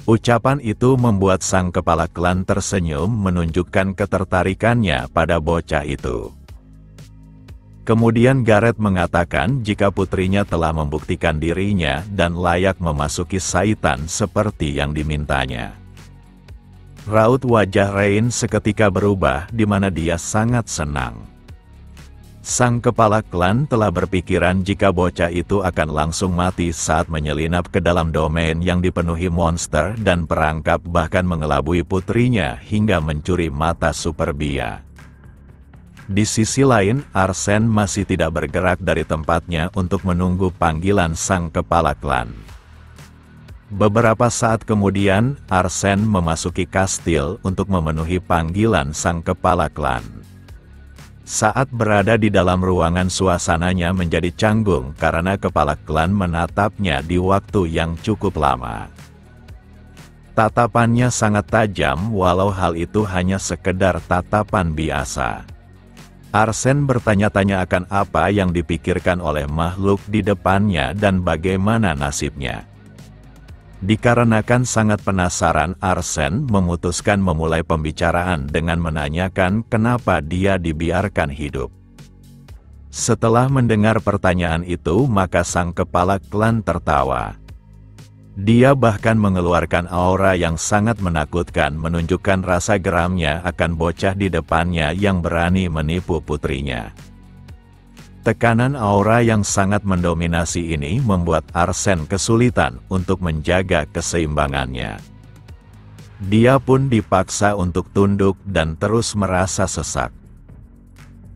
Ucapan itu membuat sang kepala klan tersenyum, menunjukkan ketertarikannya pada bocah itu. Kemudian Gareth mengatakan jika putrinya telah membuktikan dirinya dan layak memasuki Saitan seperti yang dimintanya. Raut wajah Rain seketika berubah di mana dia sangat senang. Sang kepala klan telah berpikiran jika bocah itu akan langsung mati saat menyelinap ke dalam domain yang dipenuhi monster dan perangkap, bahkan mengelabui putrinya hingga mencuri mata Superbia. Di sisi lain, Arsene masih tidak bergerak dari tempatnya untuk menunggu panggilan sang kepala klan. Beberapa saat kemudian, Arsene memasuki kastil untuk memenuhi panggilan sang kepala klan. Saat berada di dalam ruangan, suasananya menjadi canggung karena kepala klan menatapnya di waktu yang cukup lama. Tatapannya sangat tajam walau hal itu hanya sekedar tatapan biasa. Arsene bertanya-tanya akan apa yang dipikirkan oleh makhluk di depannya dan bagaimana nasibnya. Dikarenakan sangat penasaran, Arsene memutuskan memulai pembicaraan dengan menanyakan kenapa dia dibiarkan hidup. Setelah mendengar pertanyaan itu, maka sang kepala klan tertawa. Dia bahkan mengeluarkan aura yang sangat menakutkan, menunjukkan rasa geramnya akan bocah di depannya yang berani menipu putrinya. Tekanan aura yang sangat mendominasi ini membuat Arsene kesulitan untuk menjaga keseimbangannya. Dia pun dipaksa untuk tunduk dan terus merasa sesak.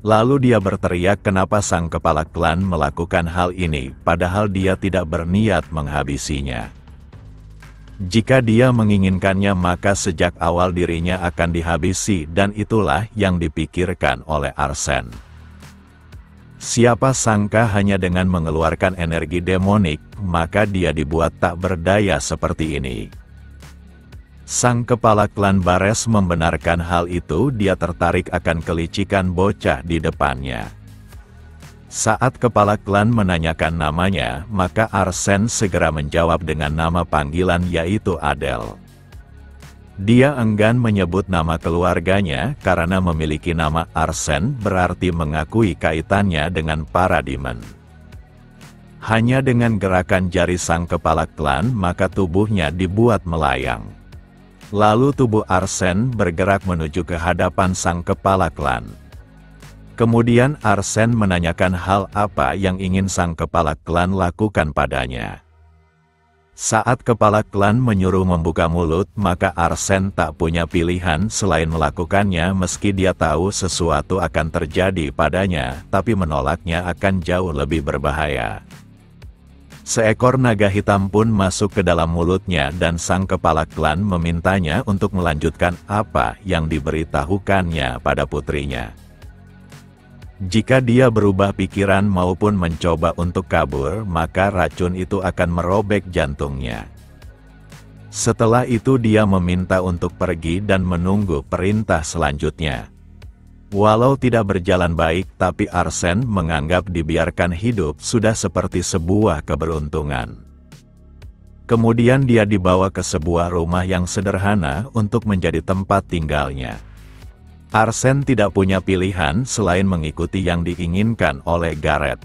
Lalu dia berteriak kenapa sang kepala klan melakukan hal ini, padahal dia tidak berniat menghabisinya. Jika dia menginginkannya, maka sejak awal dirinya akan dihabisi, dan itulah yang dipikirkan oleh Arsene. Siapa sangka hanya dengan mengeluarkan energi demonik, maka dia dibuat tak berdaya seperti ini. Sang kepala klan Bares membenarkan hal itu, dia tertarik akan kelicikan bocah di depannya. Saat kepala klan menanyakan namanya, maka Arsene segera menjawab dengan nama panggilan, yaitu Adele. Dia enggan menyebut nama keluarganya karena memiliki nama Arsene berarti mengakui kaitannya dengan para demon. Hanya dengan gerakan jari sang kepala klan maka tubuhnya dibuat melayang. Lalu tubuh Arsene bergerak menuju ke hadapan sang kepala klan. Kemudian Arsene menanyakan hal apa yang ingin sang kepala klan lakukan padanya. Saat kepala klan menyuruh membuka mulut, maka Arsene tak punya pilihan selain melakukannya meski dia tahu sesuatu akan terjadi padanya, tapi menolaknya akan jauh lebih berbahaya. Seekor naga hitam pun masuk ke dalam mulutnya dan sang kepala klan memintanya untuk melanjutkan apa yang diberitahukannya pada putrinya. Jika dia berubah pikiran maupun mencoba untuk kabur, maka racun itu akan merobek jantungnya. Setelah itu dia meminta untuk pergi dan menunggu perintah selanjutnya. Walau tidak berjalan baik, tapi Arsene menganggap dibiarkan hidup sudah seperti sebuah keberuntungan. Kemudian dia dibawa ke sebuah rumah yang sederhana untuk menjadi tempat tinggalnya. Arsene tidak punya pilihan selain mengikuti yang diinginkan oleh Gareth.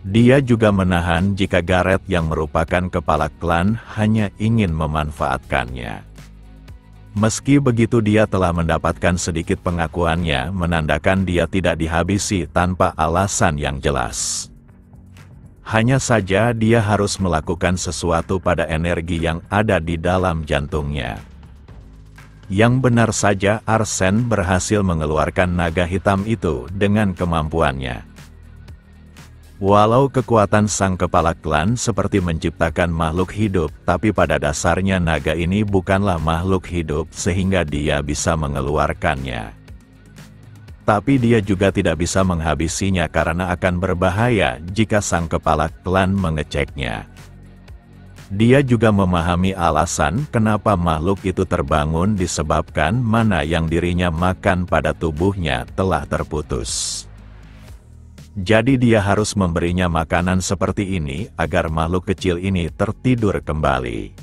Dia juga menahan jika Gareth yang merupakan kepala klan hanya ingin memanfaatkannya. Meski begitu dia telah mendapatkan sedikit pengakuannya menandakan dia tidak dihabisi tanpa alasan yang jelas. Hanya saja dia harus melakukan sesuatu pada energi yang ada di dalam jantungnya. Yang benar saja Arsene berhasil mengeluarkan naga hitam itu dengan kemampuannya. Walau kekuatan sang kepala klan seperti menciptakan makhluk hidup, tapi pada dasarnya naga ini bukanlah makhluk hidup sehingga dia bisa mengeluarkannya. Tapi dia juga tidak bisa menghabisinya karena akan berbahaya jika sang kepala klan mengeceknya. Dia juga memahami alasan kenapa makhluk itu terbangun disebabkan mana yang dirinya makan pada tubuhnya telah terputus. Jadi dia harus memberinya makanan seperti ini agar makhluk kecil ini tertidur kembali.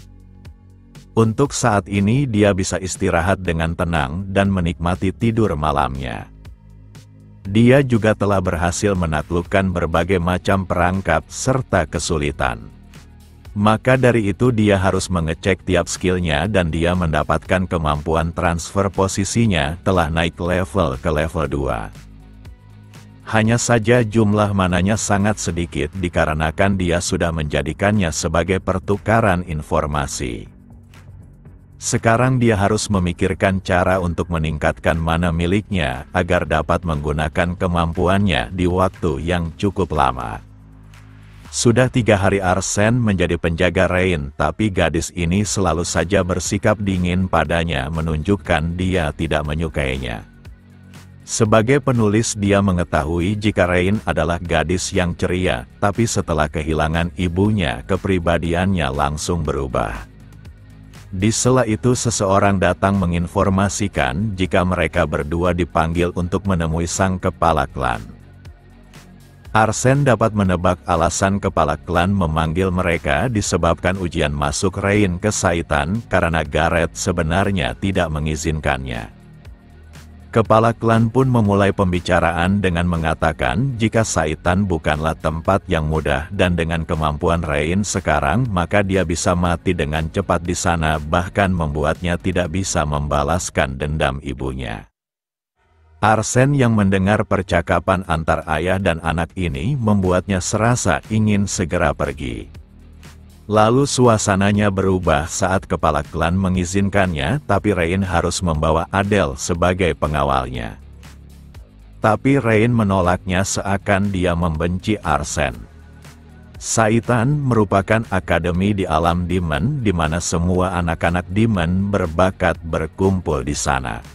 Untuk saat ini dia bisa istirahat dengan tenang dan menikmati tidur malamnya. Dia juga telah berhasil menaklukkan berbagai macam perangkap serta kesulitan. Maka dari itu dia harus mengecek tiap skillnya dan dia mendapatkan kemampuan transfer posisinya telah naik level ke level 2. Hanya saja jumlah mananya sangat sedikit dikarenakan dia sudah menjadikannya sebagai pertukaran informasi. Sekarang dia harus memikirkan cara untuk meningkatkan mana miliknya agar dapat menggunakan kemampuannya di waktu yang cukup lama. Sudah 3 hari Arsene menjadi penjaga Rain, tapi gadis ini selalu saja bersikap dingin padanya menunjukkan dia tidak menyukainya. Sebagai penulis dia mengetahui jika Rain adalah gadis yang ceria, tapi setelah kehilangan ibunya kepribadiannya langsung berubah. Di sela itu seseorang datang menginformasikan jika mereka berdua dipanggil untuk menemui sang kepala klan. Arsene dapat menebak alasan kepala klan memanggil mereka disebabkan ujian masuk Rain ke Saitan karena Gareth sebenarnya tidak mengizinkannya. Kepala klan pun memulai pembicaraan dengan mengatakan jika Saitan bukanlah tempat yang mudah dan dengan kemampuan Rain sekarang maka dia bisa mati dengan cepat di sana bahkan membuatnya tidak bisa membalaskan dendam ibunya. Arsene yang mendengar percakapan antar ayah dan anak ini membuatnya serasa ingin segera pergi. Lalu suasananya berubah saat kepala klan mengizinkannya, tapi Rain harus membawa Adele sebagai pengawalnya. Tapi Rain menolaknya seakan dia membenci Arsene. Saitan merupakan akademi di alam demon di mana semua anak-anak demon berbakat berkumpul di sana.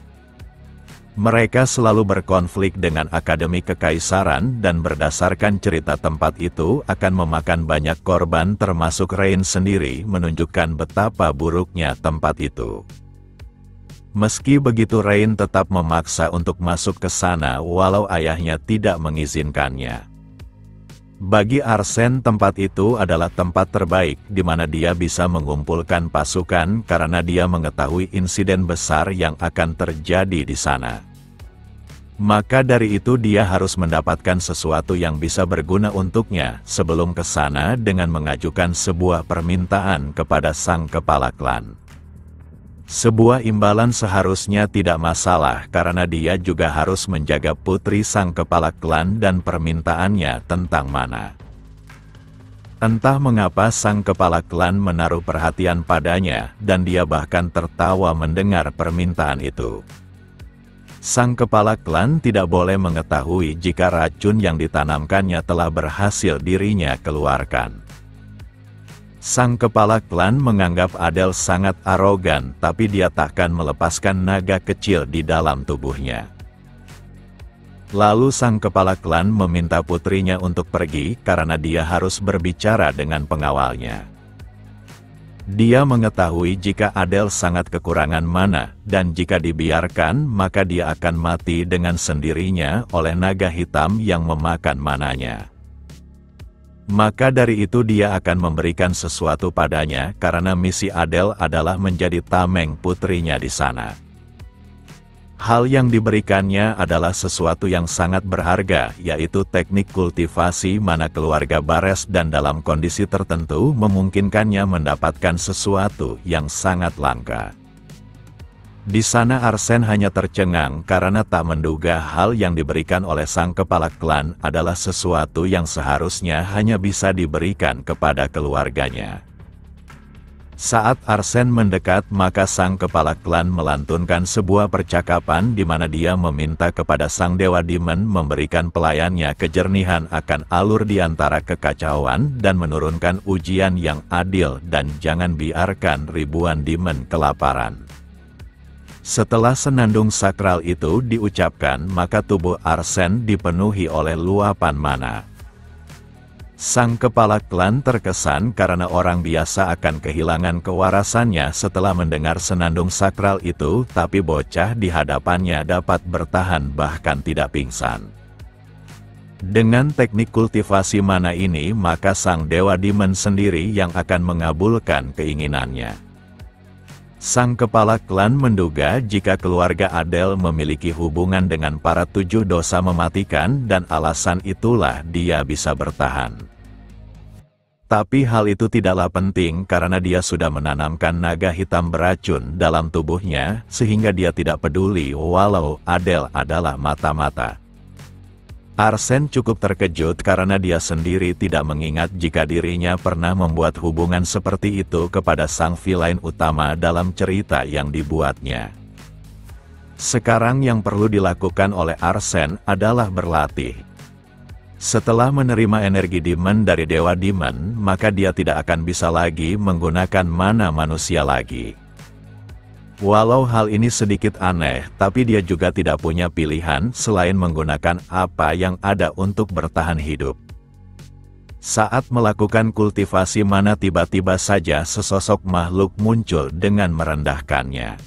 Mereka selalu berkonflik dengan Akademi Kekaisaran dan berdasarkan cerita tempat itu akan memakan banyak korban termasuk Rain sendiri menunjukkan betapa buruknya tempat itu. Meski begitu Rain tetap memaksa untuk masuk ke sana walau ayahnya tidak mengizinkannya. Bagi Arsen, tempat itu adalah tempat terbaik di mana dia bisa mengumpulkan pasukan karena dia mengetahui insiden besar yang akan terjadi di sana. Maka dari itu dia harus mendapatkan sesuatu yang bisa berguna untuknya sebelum ke sana dengan mengajukan sebuah permintaan kepada sang kepala klan. Sebuah imbalan seharusnya tidak masalah karena dia juga harus menjaga putri sang kepala klan dan permintaannya tentang mana. Entah mengapa sang kepala klan menaruh perhatian padanya dan dia bahkan tertawa mendengar permintaan itu. Sang kepala klan tidak boleh mengetahui jika racun yang ditanamkannya telah berhasil dirinya keluarkan. Sang kepala klan menganggap Adele sangat arogan, tapi dia takkan melepaskan naga kecil di dalam tubuhnya. Lalu sang kepala klan meminta putrinya untuk pergi karena dia harus berbicara dengan pengawalnya. Dia mengetahui jika Adele sangat kekurangan mana, dan jika dibiarkan maka dia akan mati dengan sendirinya oleh naga hitam yang memakan mananya. Maka dari itu dia akan memberikan sesuatu padanya karena misi Adele adalah menjadi tameng putrinya di sana. Hal yang diberikannya adalah sesuatu yang sangat berharga, yaitu teknik kultivasi mana keluarga Bares dan dalam kondisi tertentu memungkinkannya mendapatkan sesuatu yang sangat langka. Di sana Arsen hanya tercengang karena tak menduga hal yang diberikan oleh sang kepala klan adalah sesuatu yang seharusnya hanya bisa diberikan kepada keluarganya. Saat Arsen mendekat maka sang kepala klan melantunkan sebuah percakapan di mana dia meminta kepada sang Dewa Demon memberikan pelayannya kejernihan akan alur di antara kekacauan dan menurunkan ujian yang adil dan jangan biarkan ribuan demon kelaparan. Setelah senandung sakral itu diucapkan maka tubuh Arsen dipenuhi oleh luapan mana. Sang kepala klan terkesan karena orang biasa akan kehilangan kewarasannya setelah mendengar senandung sakral itu, tapi bocah di hadapannya dapat bertahan bahkan tidak pingsan. Dengan teknik kultivasi mana ini maka sang Dewa Demon sendiri yang akan mengabulkan keinginannya. Sang kepala klan menduga jika keluarga Adele memiliki hubungan dengan para 7 dosa mematikan dan alasan itulah dia bisa bertahan. Tapi hal itu tidaklah penting karena dia sudah menanamkan naga hitam beracun dalam tubuhnya sehingga dia tidak peduli walau Adele adalah mata-mata. Arsen cukup terkejut karena dia sendiri tidak mengingat jika dirinya pernah membuat hubungan seperti itu kepada sang villain utama dalam cerita yang dibuatnya. Sekarang yang perlu dilakukan oleh Arsen adalah berlatih. Setelah menerima energi demon dari Dewa Demon, maka dia tidak akan bisa lagi menggunakan mana manusia lagi. Walau hal ini sedikit aneh, tapi dia juga tidak punya pilihan selain menggunakan apa yang ada untuk bertahan hidup. Saat melakukan kultivasi mana tiba-tiba saja sesosok makhluk muncul dengan merendahkannya.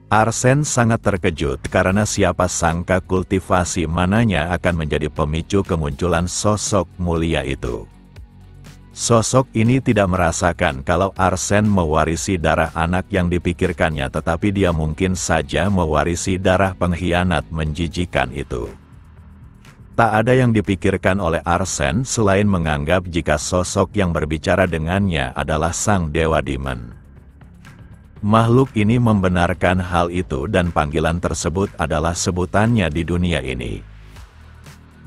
Arsen sangat terkejut karena siapa sangka kultivasi mananya akan menjadi pemicu kemunculan sosok mulia itu. Sosok ini tidak merasakan kalau Arsen mewarisi darah anak yang dipikirkannya, tetapi dia mungkin saja mewarisi darah pengkhianat menjijikan itu. Tak ada yang dipikirkan oleh Arsen selain menganggap jika sosok yang berbicara dengannya adalah sang Dewa Demon. Makhluk ini membenarkan hal itu dan panggilan tersebut adalah sebutannya di dunia ini.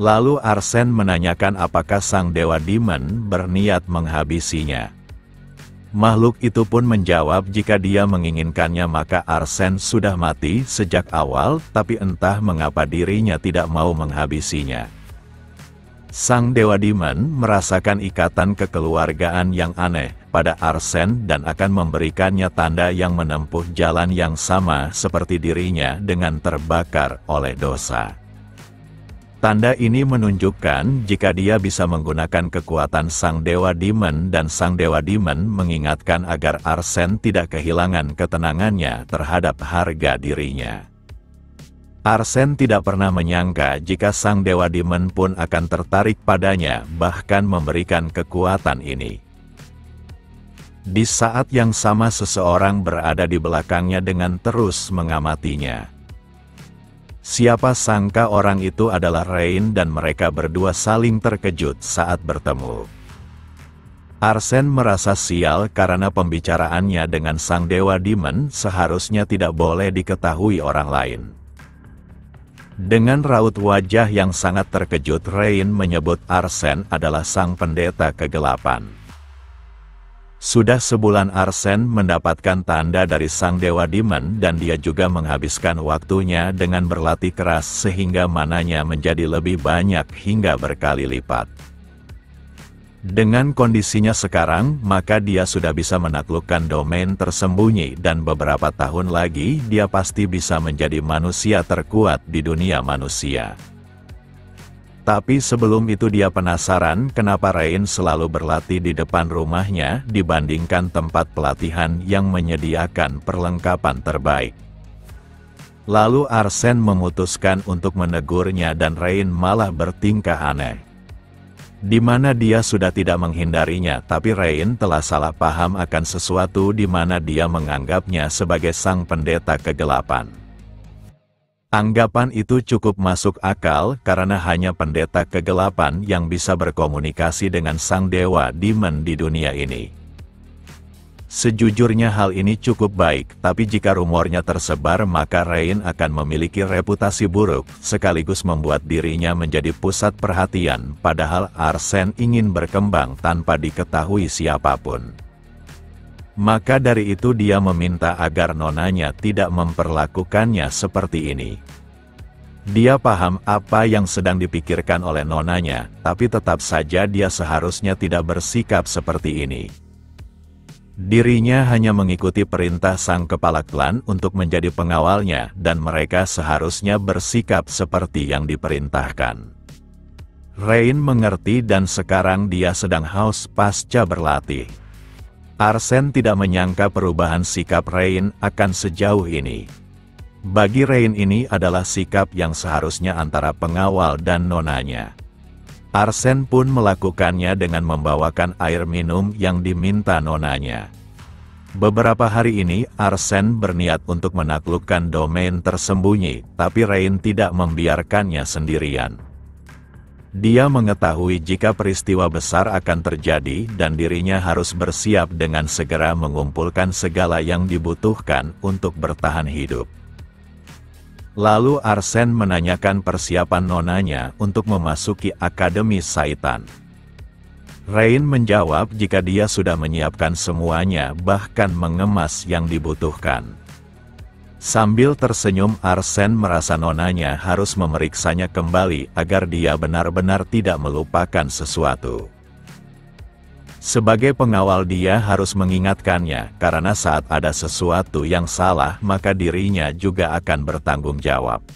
Lalu Arsen menanyakan apakah sang Dewa Demon berniat menghabisinya. Makhluk itu pun menjawab jika dia menginginkannya maka Arsen sudah mati sejak awal, tapi entah mengapa dirinya tidak mau menghabisinya. Sang Dewa Demon merasakan ikatan kekeluargaan yang aneh pada Arsen dan akan memberikannya tanda yang menempuh jalan yang sama seperti dirinya dengan terbakar oleh dosa. Tanda ini menunjukkan jika dia bisa menggunakan kekuatan Sang Dewa Demon dan Sang Dewa Demon mengingatkan agar Arsen tidak kehilangan ketenangannya terhadap harga dirinya. Arsene tidak pernah menyangka jika sang Dewa Demon pun akan tertarik padanya, bahkan memberikan kekuatan ini. Di saat yang sama seseorang berada di belakangnya dengan terus mengamatinya. Siapa sangka orang itu adalah Rain dan mereka berdua saling terkejut saat bertemu. Arsene merasa sial karena pembicaraannya dengan sang Dewa Demon seharusnya tidak boleh diketahui orang lain. Dengan raut wajah yang sangat terkejut, Rain menyebut Arsene adalah sang pendeta kegelapan. Sudah sebulan Arsene mendapatkan tanda dari sang Dewa Demon dan dia juga menghabiskan waktunya dengan berlatih keras sehingga mananya menjadi lebih banyak hingga berkali lipat. Dengan kondisinya sekarang, maka dia sudah bisa menaklukkan domain tersembunyi dan beberapa tahun lagi dia pasti bisa menjadi manusia terkuat di dunia manusia. Tapi sebelum itu dia penasaran kenapa Rain selalu berlatih di depan rumahnya dibandingkan tempat pelatihan yang menyediakan perlengkapan terbaik. Lalu Arsene memutuskan untuk menegurnya dan Rain malah bertingkah aneh. Di mana dia sudah tidak menghindarinya, tapi Rain telah salah paham akan sesuatu di mana dia menganggapnya sebagai sang pendeta kegelapan. Anggapan itu cukup masuk akal karena hanya pendeta kegelapan yang bisa berkomunikasi dengan sang Dewa Demon di dunia ini. Sejujurnya hal ini cukup baik, tapi jika rumornya tersebar maka Rain akan memiliki reputasi buruk, sekaligus membuat dirinya menjadi pusat perhatian, padahal Arsene ingin berkembang tanpa diketahui siapapun. Maka dari itu dia meminta agar nonanya tidak memperlakukannya seperti ini. Dia paham apa yang sedang dipikirkan oleh nonanya, tapi tetap saja dia seharusnya tidak bersikap seperti ini. Dirinya hanya mengikuti perintah sang kepala klan untuk menjadi pengawalnya dan mereka seharusnya bersikap seperti yang diperintahkan. Rain mengerti dan sekarang dia sedang haus pasca berlatih. Arsene tidak menyangka perubahan sikap Rain akan sejauh ini. Bagi Rain ini adalah sikap yang seharusnya antara pengawal dan nonanya. Arsene pun melakukannya dengan membawakan air minum yang diminta nonanya. Beberapa hari ini Arsene berniat untuk menaklukkan domain tersembunyi, tapi Rain tidak membiarkannya sendirian. Dia mengetahui jika peristiwa besar akan terjadi dan dirinya harus bersiap dengan segera mengumpulkan segala yang dibutuhkan untuk bertahan hidup. Lalu Arsene menanyakan persiapan nonanya untuk memasuki Akademi Saitan. Rain menjawab jika dia sudah menyiapkan semuanya, bahkan mengemas yang dibutuhkan. Sambil tersenyum, Arsene merasa nonanya harus memeriksanya kembali agar dia benar-benar tidak melupakan sesuatu. Sebagai pengawal dia harus mengingatkannya, karena saat ada sesuatu yang salah maka dirinya juga akan bertanggung jawab.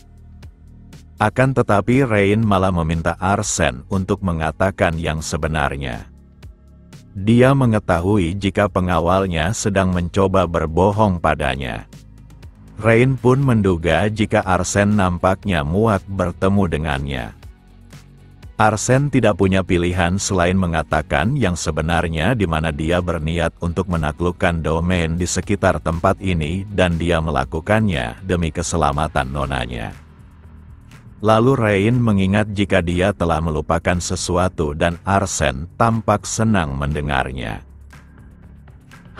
Akan tetapi Rain malah meminta Arsene untuk mengatakan yang sebenarnya. Dia mengetahui jika pengawalnya sedang mencoba berbohong padanya. Rain pun menduga jika Arsene nampaknya muak bertemu dengannya. Arsene tidak punya pilihan selain mengatakan yang sebenarnya di mana dia berniat untuk menaklukkan domain di sekitar tempat ini dan dia melakukannya demi keselamatan nonanya. Lalu Rain mengingat jika dia telah melupakan sesuatu dan Arsene tampak senang mendengarnya.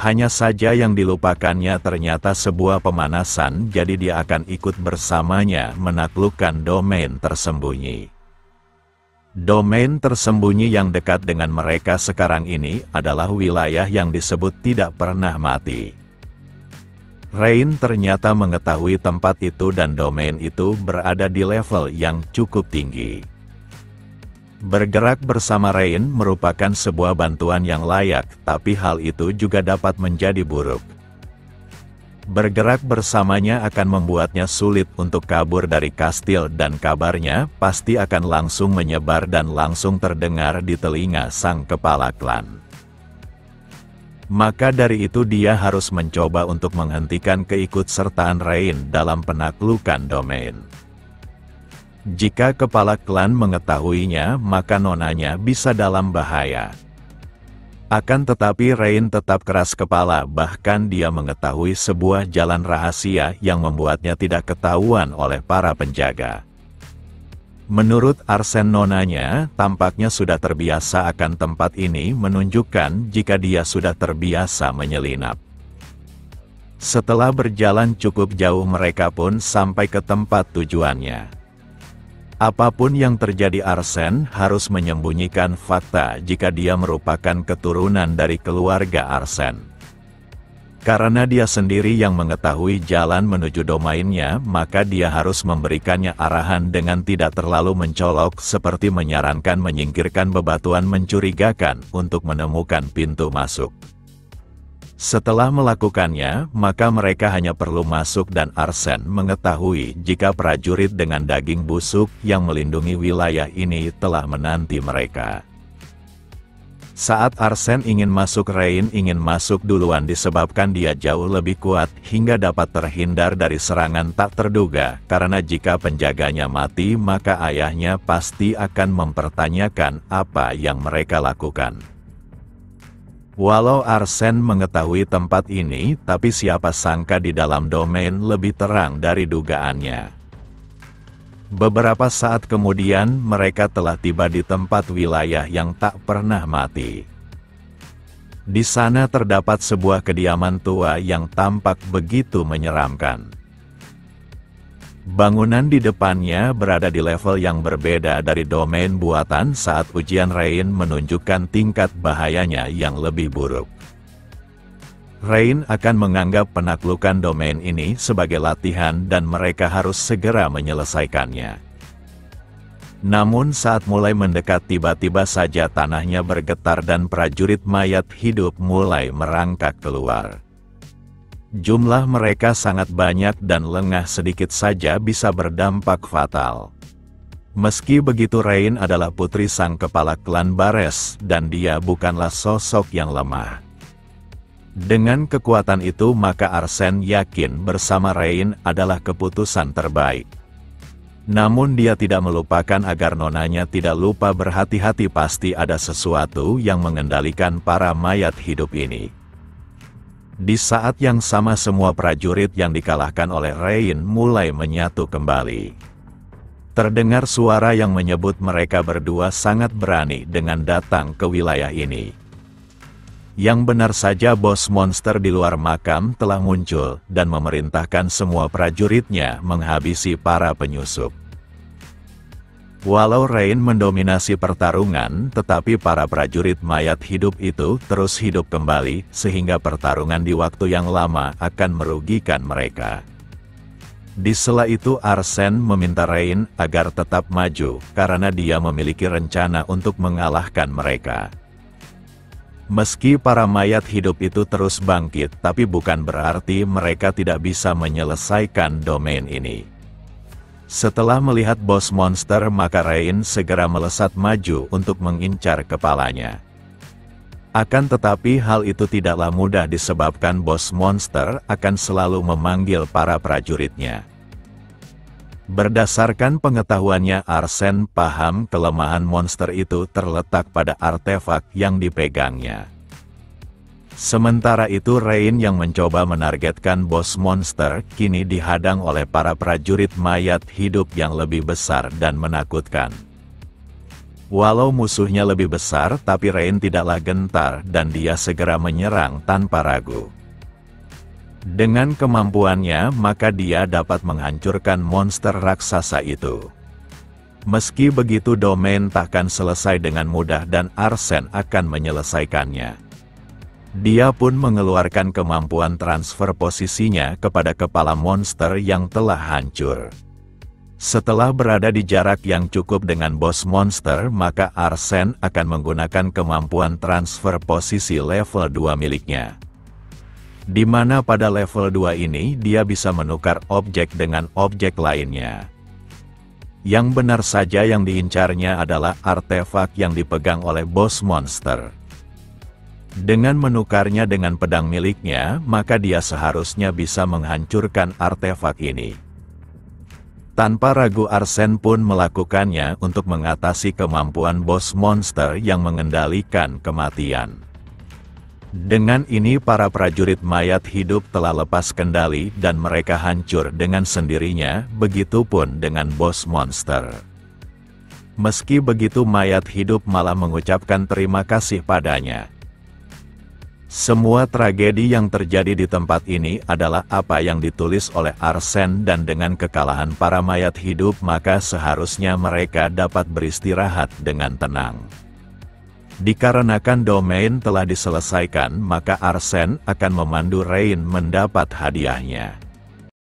Hanya saja yang dilupakannya ternyata sebuah pemanasan, jadi dia akan ikut bersamanya menaklukkan domain tersembunyi. Domain tersembunyi yang dekat dengan mereka sekarang ini adalah wilayah yang disebut tidak pernah mati. Rain ternyata mengetahui tempat itu dan domain itu berada di level yang cukup tinggi. Bergerak bersama Rain merupakan sebuah bantuan yang layak, tapi hal itu juga dapat menjadi buruk. Bergerak bersamanya akan membuatnya sulit untuk kabur dari kastil dan kabarnya pasti akan langsung menyebar dan langsung terdengar di telinga sang kepala klan. Maka dari itu dia harus mencoba untuk menghentikan keikutsertaan Rain dalam penaklukan domain. Jika kepala klan mengetahuinya, maka nonanya bisa dalam bahaya. Akan tetapi Rain tetap keras kepala, bahkan dia mengetahui sebuah jalan rahasia yang membuatnya tidak ketahuan oleh para penjaga. Menurut Arsène, nonanya tampaknya sudah terbiasa akan tempat ini, menunjukkan jika dia sudah terbiasa menyelinap. Setelah berjalan cukup jauh, mereka pun sampai ke tempat tujuannya. Apapun yang terjadi, Arsène harus menyembunyikan fakta jika dia merupakan keturunan dari keluarga Arsène. Karena dia sendiri yang mengetahui jalan menuju domainnya, maka dia harus memberikannya arahan dengan tidak terlalu mencolok, seperti menyarankan menyingkirkan bebatuan mencurigakan untuk menemukan pintu masuk. Setelah melakukannya, maka mereka hanya perlu masuk dan Arsène mengetahui jika prajurit dengan daging busuk yang melindungi wilayah ini telah menanti mereka. Saat Arsène ingin masuk, Rain ingin masuk duluan disebabkan dia jauh lebih kuat hingga dapat terhindar dari serangan tak terduga, karena jika penjaganya mati maka ayahnya pasti akan mempertanyakan apa yang mereka lakukan. Walau Arsène mengetahui tempat ini, tapi siapa sangka di dalam domain lebih terang dari dugaannya. Beberapa saat kemudian, mereka telah tiba di tempat wilayah yang tak pernah mati. Di sana terdapat sebuah kediaman tua yang tampak begitu menyeramkan. Bangunan di depannya berada di level yang berbeda dari domain buatan saat ujian Rain menunjukkan tingkat bahayanya yang lebih buruk. Rain akan menganggap penaklukan domain ini sebagai latihan dan mereka harus segera menyelesaikannya. Namun saat mulai mendekat, tiba-tiba saja tanahnya bergetar dan prajurit mayat hidup mulai merangkak keluar. Jumlah mereka sangat banyak dan lengah sedikit saja bisa berdampak fatal. Meski begitu, Rain adalah putri sang kepala klan Bares, dan dia bukanlah sosok yang lemah. Dengan kekuatan itu, maka Arsène yakin bersama Rain adalah keputusan terbaik. Namun dia tidak melupakan agar nonanya tidak lupa berhati-hati, pasti ada sesuatu yang mengendalikan para mayat hidup ini. Di saat yang sama, semua prajurit yang dikalahkan oleh Rain mulai menyatu kembali. Terdengar suara yang menyebut mereka berdua sangat berani dengan datang ke wilayah ini. Yang benar saja, bos monster di luar makam telah muncul dan memerintahkan semua prajuritnya menghabisi para penyusup. Walau Rain mendominasi pertarungan, tetapi para prajurit mayat hidup itu terus hidup kembali, sehingga pertarungan di waktu yang lama akan merugikan mereka. Di sela itu, Arsène meminta Rain agar tetap maju, karena dia memiliki rencana untuk mengalahkan mereka. Meski para mayat hidup itu terus bangkit, tapi bukan berarti mereka tidak bisa menyelesaikan domain ini. Setelah melihat bos monster, maka Rain segera melesat maju untuk mengincar kepalanya. Akan tetapi hal itu tidaklah mudah disebabkan bos monster akan selalu memanggil para prajuritnya. Berdasarkan pengetahuannya, Arsène paham kelemahan monster itu terletak pada artefak yang dipegangnya. Sementara itu, Rain yang mencoba menargetkan bos monster, kini dihadang oleh para prajurit mayat hidup yang lebih besar dan menakutkan. Walau musuhnya lebih besar, tapi Rain tidaklah gentar dan dia segera menyerang tanpa ragu. Dengan kemampuannya, maka dia dapat menghancurkan monster raksasa itu. Meski begitu, domain takkan selesai dengan mudah dan Arsène akan menyelesaikannya. Dia pun mengeluarkan kemampuan transfer posisinya kepada kepala monster yang telah hancur. Setelah berada di jarak yang cukup dengan bos monster, maka Arsène akan menggunakan kemampuan transfer posisi level 2 miliknya. Di mana pada level 2 ini dia bisa menukar objek dengan objek lainnya. Yang benar saja yang diincarnya adalah artefak yang dipegang oleh bos monster. Dengan menukarnya dengan pedang miliknya, maka dia seharusnya bisa menghancurkan artefak ini. Tanpa ragu Arsene pun melakukannya untuk mengatasi kemampuan bos monster yang mengendalikan kematian. Dengan ini para prajurit mayat hidup telah lepas kendali dan mereka hancur dengan sendirinya, begitupun dengan bos monster. Meski begitu mayat hidup malah mengucapkan terima kasih padanya. Semua tragedi yang terjadi di tempat ini adalah apa yang ditulis oleh Arsene dan dengan kekalahan para mayat hidup maka seharusnya mereka dapat beristirahat dengan tenang. Dikarenakan domain telah diselesaikan maka Arsene akan memandu Rain mendapat hadiahnya.